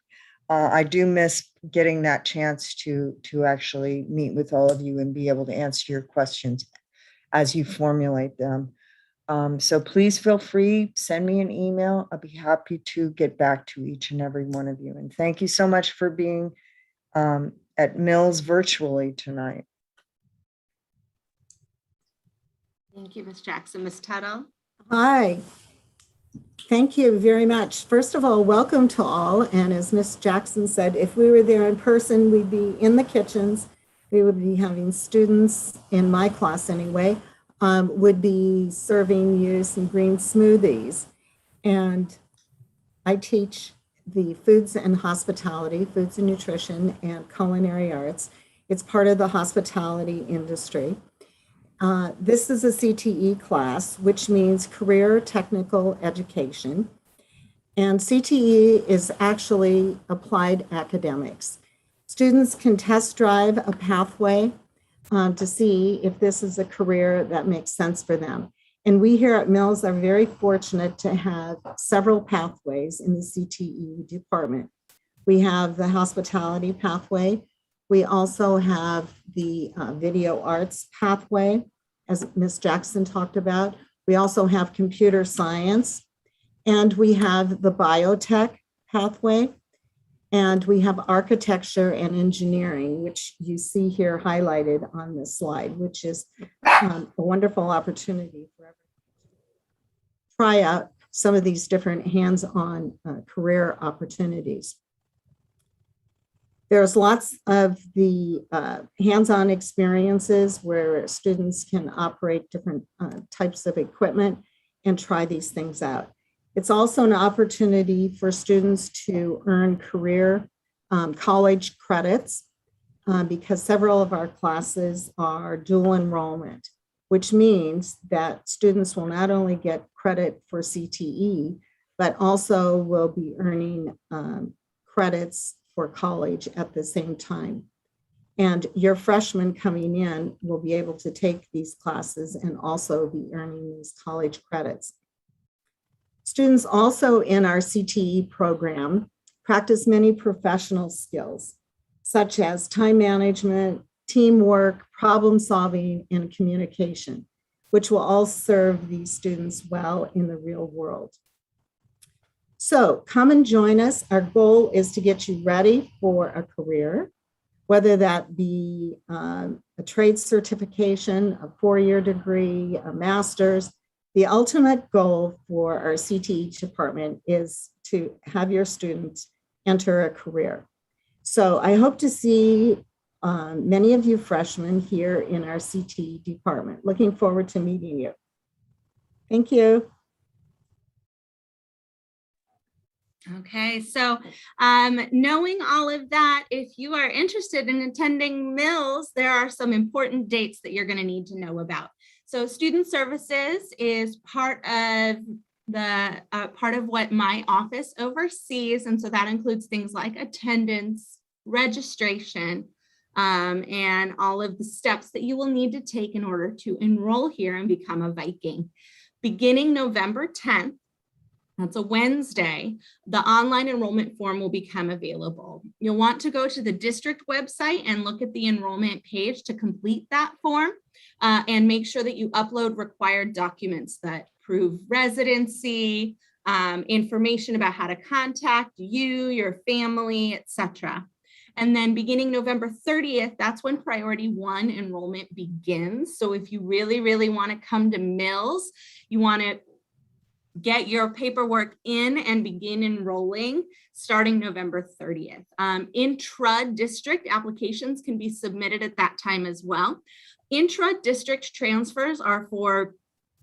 S4: I do miss getting that chance to actually meet with all of you and be able to answer your questions as you formulate them. So please feel free, send me an email. I'll be happy to get back to each and every one of you. And thank you so much for being at Mills virtually tonight.
S3: Thank you, Ms. Jackson. Ms. Tuttle?
S6: Hi. Thank you very much. First of all, welcome to all. And as Ms. Jackson said, if we were there in person, we'd be in the kitchens. We would be having students, in my class anyway, would be serving you some green smoothies. And I teach the foods and hospitality, foods and nutrition, and culinary arts. It's part of the hospitality industry. This is a CTE class, which means Career Technical Education. And CTE is actually applied academics. Students can test drive a pathway to see if this is a career that makes sense for them. And we here at Mills are very fortunate to have several pathways in the CTE department. We have the hospitality pathway. We also have the video arts pathway, as Ms. Jackson talked about. We also have computer science, and we have the biotech pathway, and we have architecture and engineering, which you see here highlighted on this slide, which is a wonderful opportunity for everyone to try out some of these different hands-on career opportunities. There's lots of the hands-on experiences where students can operate different types of equipment and try these things out. It's also an opportunity for students to earn career college credits because several of our classes are dual enrollment, which means that students will not only get credit for CTE, but also will be earning credits for college at the same time. And your freshmen coming in will be able to take these classes and also be earning these college credits. Students also in our CTE program practice many professional skills, such as time management, teamwork, problem solving, and communication, which will all serve these students well in the real world. So come and join us. Our goal is to get you ready for a career, whether that be a trade certification, a four-year degree, a master's. The ultimate goal for our CTE department is to have your students enter a career. So I hope to see many of you freshmen here in our CTE department. Looking forward to meeting you. Thank you.
S3: Okay, so knowing all of that, if you are interested in attending Mills, there are some important dates that you're going to need to know about. So student services is part of what my office oversees, and so that includes things like attendance, registration, and all of the steps that you will need to take in order to enroll here and become a Viking. Beginning November 10th, that's a Wednesday, the online enrollment form will become available. You'll want to go to the district website and look at the enrollment page to complete that form and make sure that you upload required documents that prove residency, information about how to contact you, your family, etc. And then beginning November 30th, that's when Priority 1 enrollment begins. So if you really, really want to come to Mills, you want to get your paperwork in and begin enrolling starting November 30th. Intra-district applications can be submitted at that time as well. Intra-district transfers are for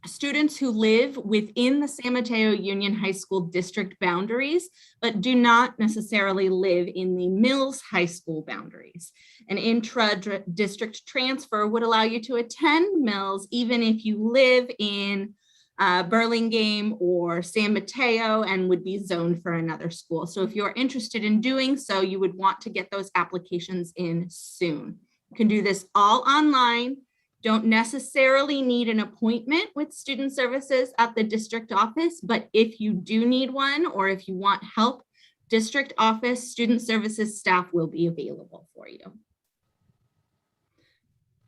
S3: students who live within the San Mateo Union High School district boundaries, but do not necessarily live in the Mills High School boundaries. An intra-district transfer would allow you to attend Mills even if you live in Burlingame or San Mateo and would be zoned for another school. So if you're interested in doing so, you would want to get those applications in soon. You can do this all online. Don't necessarily need an appointment with student services at the district office, but if you do need one or if you want help, district office student services staff will be available for you.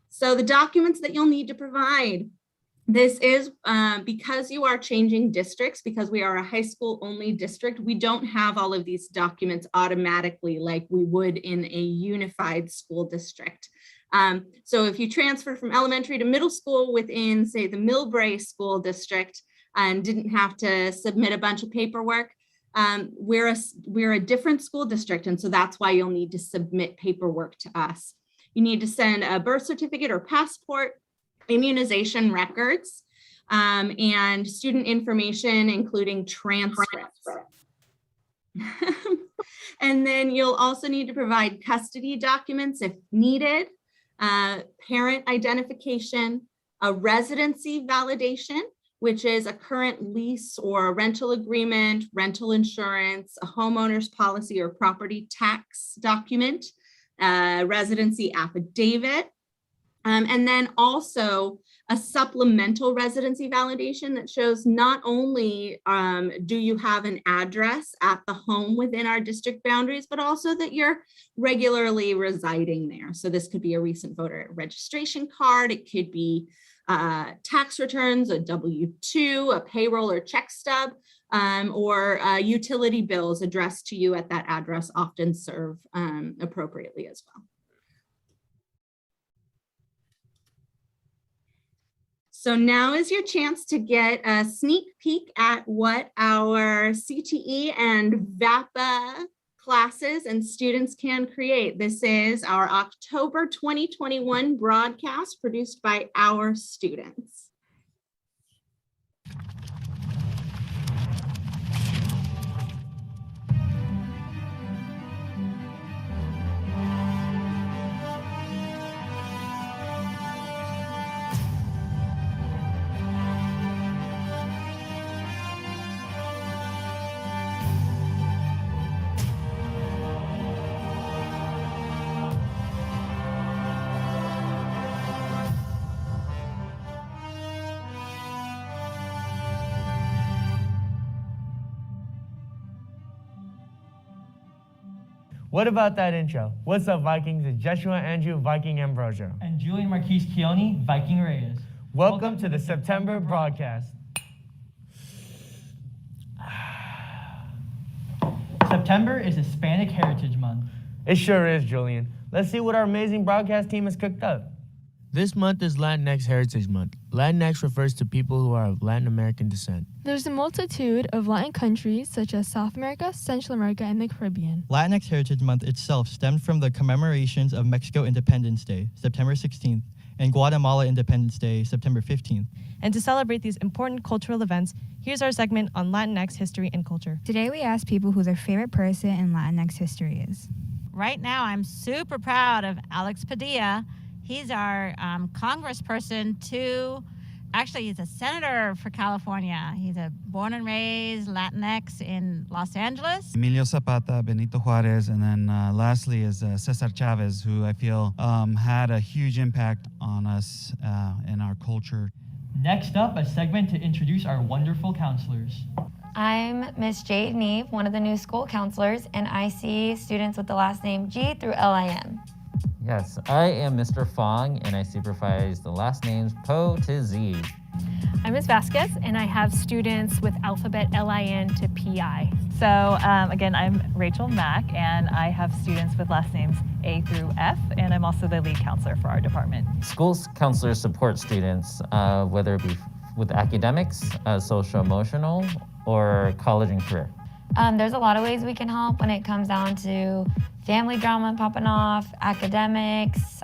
S3: So the documents that you'll need to provide. This is because you are changing districts, because we are a high school only district, we don't have all of these documents automatically like we would in a unified school district. So if you transfer from elementary to middle school within, say, the Millbrae School District and didn't have to submit a bunch of paperwork, we're a different school district, and so that's why you'll need to submit paperwork to us. You need to send a birth certificate or passport, immunization records, and student information, including transcripts. And then you'll also need to provide custody documents if needed, parent identification, a residency validation, which is a current lease or a rental agreement, rental insurance, a homeowner's policy or property tax document, residency affidavit, and then also a supplemental residency validation that shows not only do you have an address at the home within our district boundaries, but also that you're regularly residing there. So this could be a recent voter registration card. It could be tax returns, a W-2, a payroll or check stub, or utility bills addressed to you at that address often serve appropriately as well. So now is your chance to get a sneak peek at what our CTE and VAPA classes and students can create. This is our October 2021 broadcast produced by our students.
S7: What about that intro? What's up, Vikings? It's Joshua Andrew, Viking Ambrosio.
S8: And Julian Marquise Keone, Viking Reyes.
S7: Welcome to the September broadcast.
S8: September is Hispanic Heritage Month.
S7: It sure is, Julian. Let's see what our amazing broadcast team has cooked up. This month is Latinx Heritage Month. Latinx refers to people who are of Latin American descent.
S10: There's a multitude of Latin countries such as South America, Central America, and the Caribbean.
S24: Latinx Heritage Month itself stemmed from the commemorations of Mexico Independence Day, September 16th, and Guatemala Independence Day, September 15th.
S25: And to celebrate these important cultural events, here's our segment on Latinx history and culture.
S26: Today we ask people who their favorite person in Latinx history is.
S27: Right now, I'm super proud of Alex Padilla. He's our congressperson actually he's a senator for California. He's a born and raised Latinx in Los Angeles.
S28: Emilio Zapata, Benito Juarez, and then lastly is Cesar Chavez, who I feel had a huge impact on us in our culture.
S8: Next up, a segment to introduce our wonderful counselors.
S29: I'm Miss Jade Neve, one of the new school counselors, and I see students with the last name G through LIN.
S30: Yes, I am Mr. Fong, and I supervise the last names Po to Z.
S31: I'm Ms. Vasquez, and I have students with alphabet LIN to PI. So again, I'm Rachel Mack, and I have students with last names A through F, and I'm also the lead counselor for our department.
S30: School counselors support students, whether it be with academics, social emotional, or college and career.
S29: There's a lot of ways we can help when it comes down to family drama popping off, academics,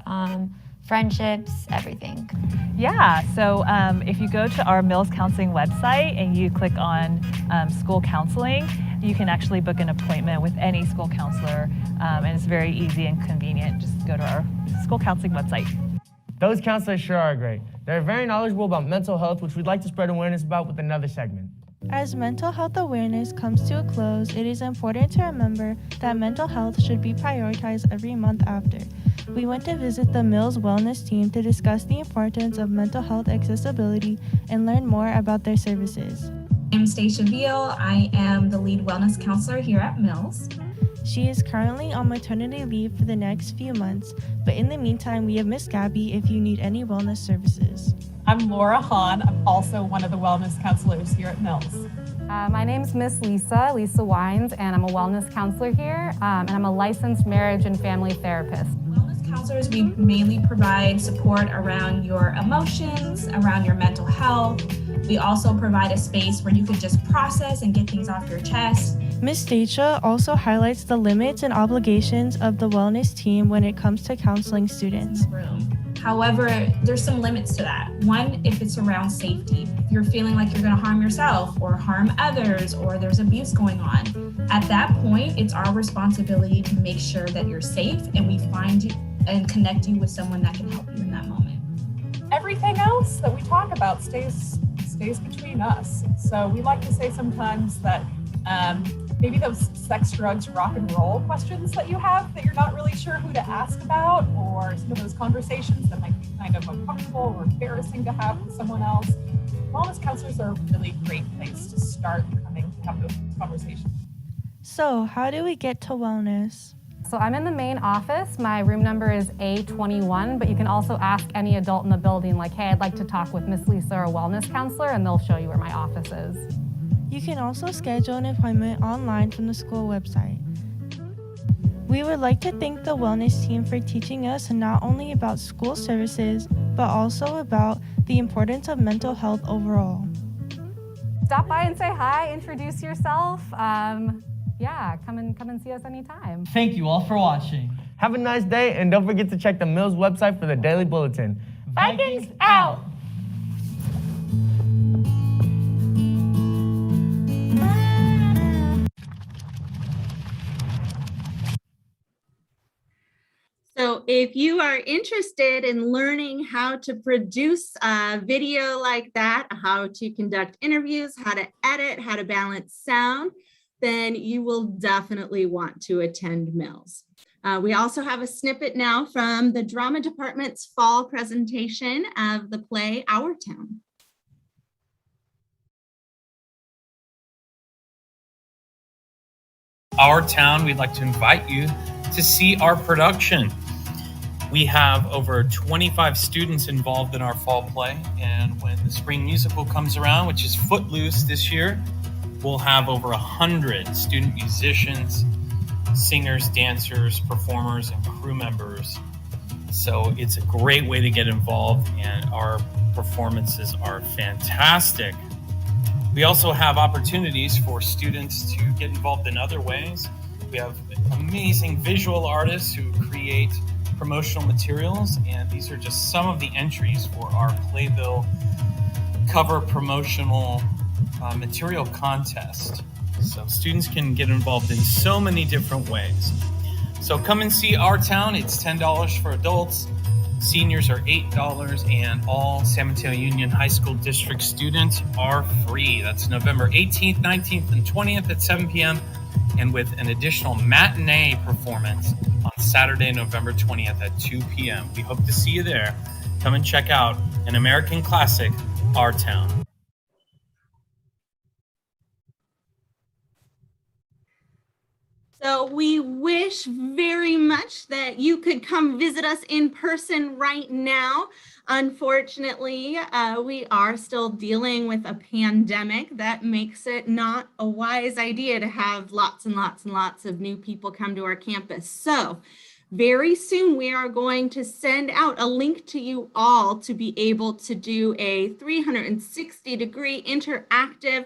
S29: friendships, everything.
S31: Yeah, so if you go to our Mills Counseling website and you click on school counseling, you can actually book an appointment with any school counselor, and it's very easy and convenient. Just go to our school counseling website.
S7: Those counselors sure are great. They're very knowledgeable about mental health, which we'd like to spread awareness about with another segment.
S10: As mental health awareness comes to a close, it is important to remember that mental health should be prioritized every month after. We went to visit the Mills Wellness team to discuss the importance of mental health accessibility and learn more about their services.
S32: I'm Stacia Veal. I am the lead wellness counselor here at Mills.
S10: She is currently on maternity leave for the next few months, but in the meantime, we have Miss Gabby if you need any wellness services.
S33: I'm Laura Hahn. I'm also one of the wellness counselors here at Mills.
S34: My name is Miss Lisa Wines, and I'm a wellness counselor here, and I'm a licensed marriage and family therapist.
S32: Wellness counselors, we mainly provide support around your emotions, around your mental health. We also provide a space where you can just process and get things off your chest.
S10: Ms. Stacia also highlights the limits and obligations of the wellness team when it comes to counseling students.
S32: However, there's some limits to that. One, if it's around safety. If you're feeling like you're going to harm yourself or harm others, or there's abuse going on, at that point, it's our responsibility to make sure that you're safe and we find you and connect you with someone that can help you in that moment.
S33: everything else that we talk about stays between us. So we like to say sometimes that maybe those sex, drugs, rock and roll questions that you have that you're not really sure who to ask about, or some of those conversations that might be kind of uncomfortable or embarrassing to have with someone else, wellness counselors are a really great place to start coming to have those conversations.
S10: So, how do we get to wellness?
S34: So I'm in the main office. My room number is A21, but you can also ask any adult in the building, like, hey, I'd like to talk with Miss Lisa or a wellness counselor, and they'll show you where my office is.
S10: You can also schedule an appointment online from the school website. We would like to thank the wellness team for teaching us not only about school services, but also about the importance of mental health overall.
S34: Stop by and say hi, introduce yourself. Yeah, come and see us anytime.
S8: Thank you all for watching.
S7: Have a nice day, and don't forget to check the Mills website for the daily bulletin.
S8: Vikings out!
S3: So if you are interested in learning how to produce a video like that, how to conduct interviews, how to edit, how to balance sound, then you will definitely want to attend Mills. We also have a snippet now from the drama department's fall presentation of the play Our Town.
S9: Our Town, we'd like to invite you to see our production. We have over 25 students involved in our fall play, and when the spring musical comes around, which is Footloose this year, we'll have over 100 student musicians, singers, dancers, performers, and crew members. So it's a great way to get involved, and our performances are fantastic. We also have opportunities for students to get involved in other ways. We have amazing visual artists who create promotional materials, and these are just some of the entries for our Playbill cover promotional material contest. So students can get involved in so many different ways. So come and see Our Town. It's $10 for adults. Seniors are $8, and all San Mateo Union High School District students are free. That's November 18th, 19th, and 20th at 7 p.m. and with an additional matinee performance on Saturday, November 20th at 2 p.m. We hope to see you there. Come and check out an American classic, Our Town.
S3: So we wish very much that you could come visit us in person right now. Unfortunately, we are still dealing with a pandemic that makes it not a wise idea to have lots and lots and lots of new people come to our campus. So very soon we are going to send out a link to you all to be able to do a 360-degree interactive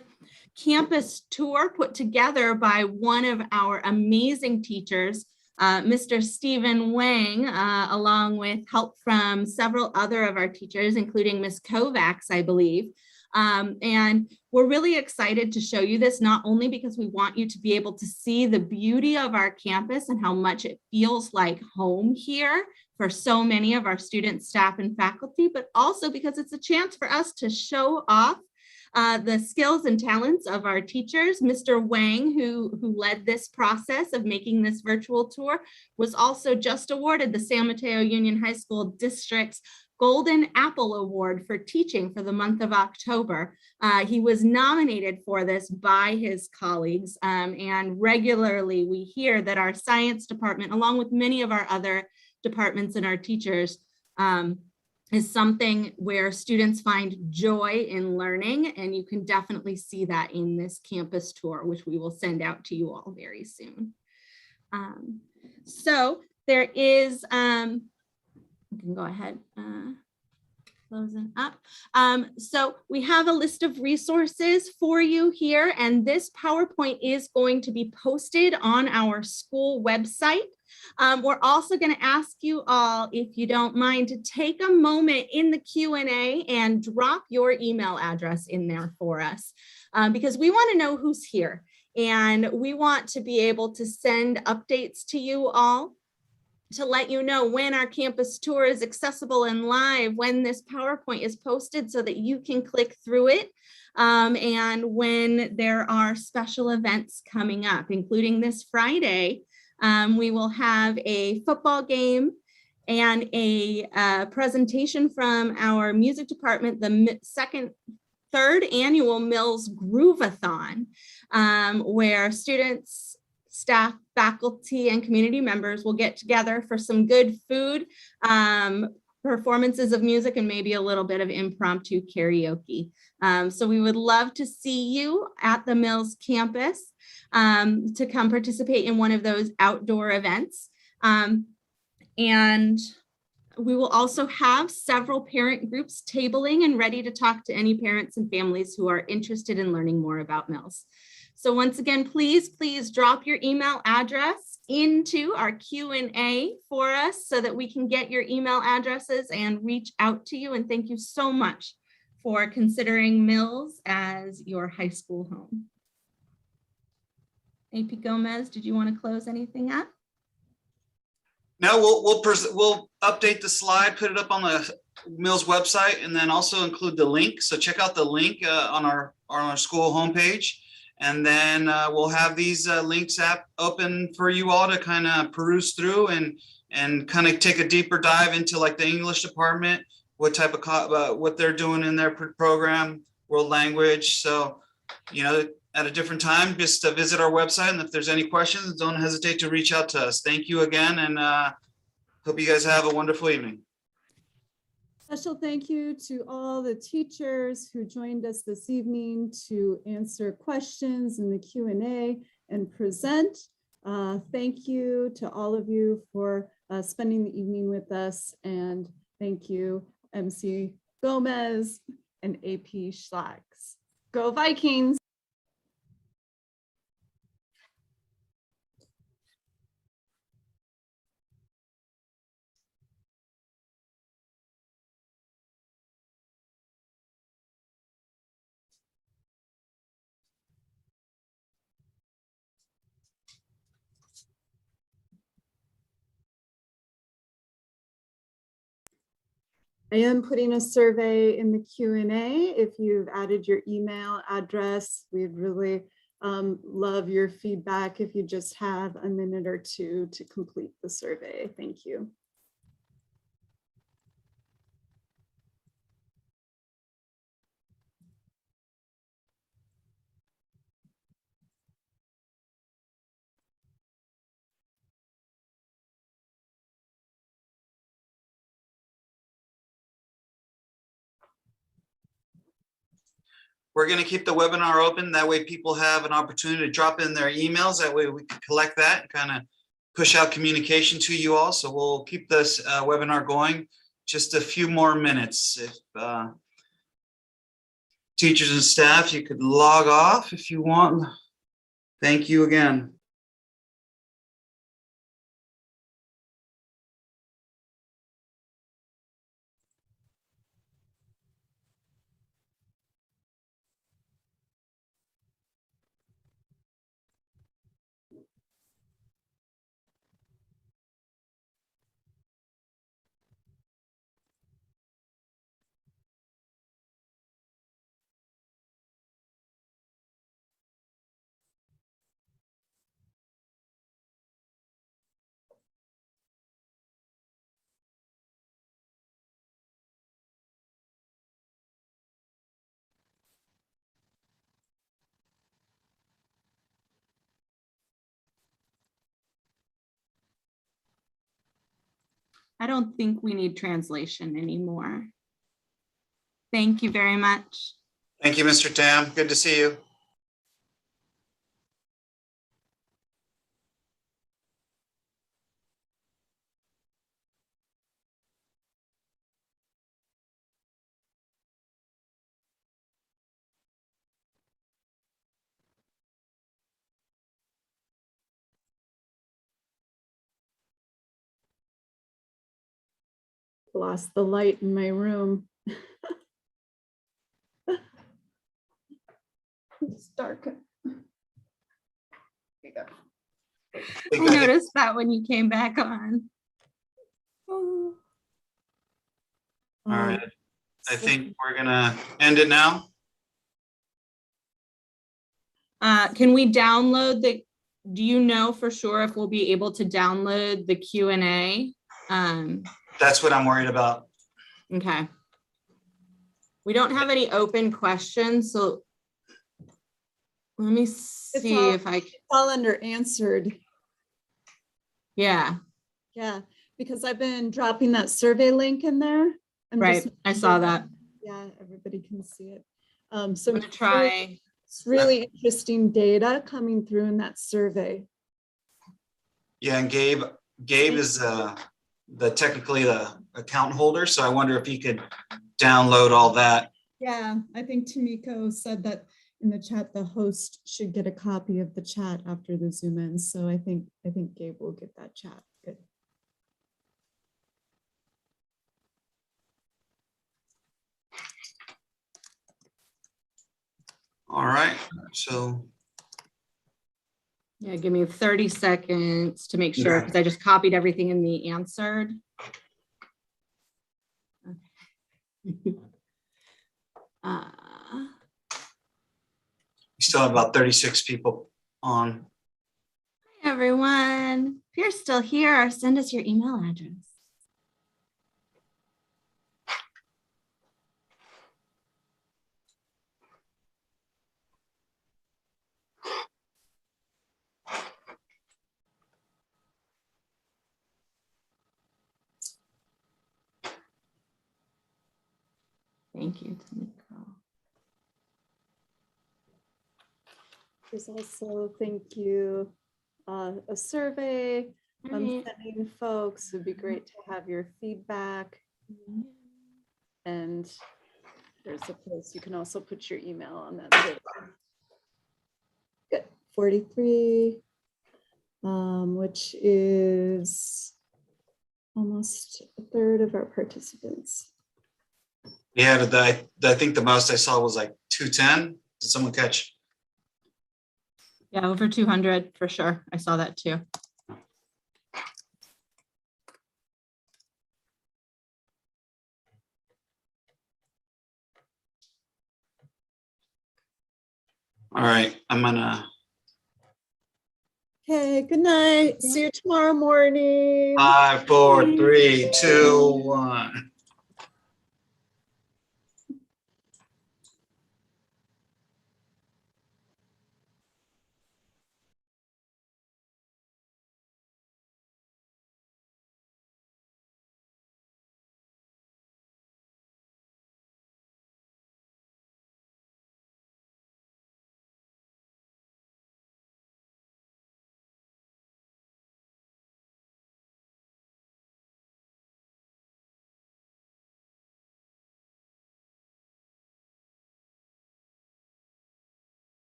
S3: campus tour put together by one of our amazing teachers, Mr. Stephen Wang, along with help from several other of our teachers, including Ms. Kovacs, I believe. And we're really excited to show you this, not only because we want you to be able to see the beauty of our campus and how much it feels like home here for so many of our students, staff, and faculty, but also because it's a chance for us to show off the skills and talents of our teachers. Mr. Wang, who led this process of making this virtual tour, was also just awarded the San Mateo Union High School District's Golden Apple Award for teaching for the month of October. He was nominated for this by his colleagues, and regularly we hear that our science department, along with many of our other departments and our teachers, is something where students find joy in learning, and you can definitely see that in this campus tour, which we will send out to you all very soon. So there is, you can go ahead, closing up. So we have a list of resources for you here, and this PowerPoint is going to be posted on our school website. We're also going to ask you all, if you don't mind, to take a moment in the Q&A and drop your email address in there for us, because we want to know who's here, and we want to be able to send updates to you all. to let you know when our campus tour is accessible and live, when this PowerPoint is posted so that you can click through it, and when there are special events coming up, including this Friday. We will have a football game and a presentation from our music department, the third annual Mills Groovathon, where students, staff, faculty, and community members will get together for some good food, performances of music, and maybe a little bit of impromptu karaoke. So we would love to see you at the Mills campus to come participate in one of those outdoor events. And we will also have several parent groups tabling and ready to talk to any parents and families who are interested in learning more about Mills. So once again, please drop your email address into our Q&A for us so that we can get your email addresses and reach out to you. And thank you so much for considering Mills as your high school home. AP Gomez, did you want to close anything up?
S5: No, we'll update the slide, put it up on the Mills website, and then also include the link. So check out the link on our school homepage. And then we'll have these links open for you all to kind of peruse through and kind of take a deeper dive into like the English department, what type of what they're doing in their program, world language. So, you know, at a different time, just visit our website. And if there's any questions, don't hesitate to reach out to us. Thank you again. And hope you guys have a wonderful evening.
S1: Special thank you to all the teachers who joined us this evening to answer questions in the Q&A and present. Thank you to all of you for spending the evening with us. And thank you, MC Gomez and AP Schlags. Go Vikings! I am putting a survey in the Q&A. If you've added your email address, we'd really love your feedback if you just have a minute or two to complete the survey. Thank you.
S5: We're going to keep the webinar open. That way people have an opportunity to drop in their emails. That way we can collect that and kind of push out communication to you all. So we'll keep this webinar going just a few more minutes. If teachers and staff, you could log off if you want. Thank you again.
S3: I don't think we need translation anymore. Thank you very much.
S5: Thank you, Mr. Tam. Good to see you.
S1: Lost the light in my room. It's dark.
S3: I noticed that when you came back on.
S1: Oh.
S5: All right. I think we're gonna end it now.
S3: Can we download do you know for sure if we'll be able to download the Q&A?
S5: That's what I'm worried about.
S3: Okay. We don't have any open questions, so let me see if I can.
S1: It's all under answered.
S3: Yeah.
S1: Yeah, because I've been dropping that survey link in there.
S3: Right, I saw that.
S1: Yeah, everybody can see it. So
S3: I'm gonna
S1: it's
S3: try.
S1: It's really interesting data coming through in that survey.
S5: Yeah, and Gabe is technically the account holder, so I wonder if he could download all that.
S1: Yeah, I think Tamiko said that in the chat, the host should get a copy of the chat after the Zoom ends. So I think Gabe will get that chat. Good.
S5: All right, so.
S3: Yeah, give me 30 seconds to make sure, because I just copied everything in the answered. Okay.
S5: We still have about 36 people on.
S3: Hi, everyone. If you're still here, send us your email address. Thank you, Tamiko.
S1: There's also, thank you, a survey I'm sending folks. It'd be great to have your feedback. And there's a place you can also put your email on that survey. Good, 43, which is almost a third of our participants.
S5: Yeah, I think the most I saw was like 210. Did someone catch?
S3: Yeah, over 200 for sure. I saw that too.
S5: All right, I'm gonna.
S1: Okay, good night. See you tomorrow morning.
S5: 5, 4, 3, 2, 1.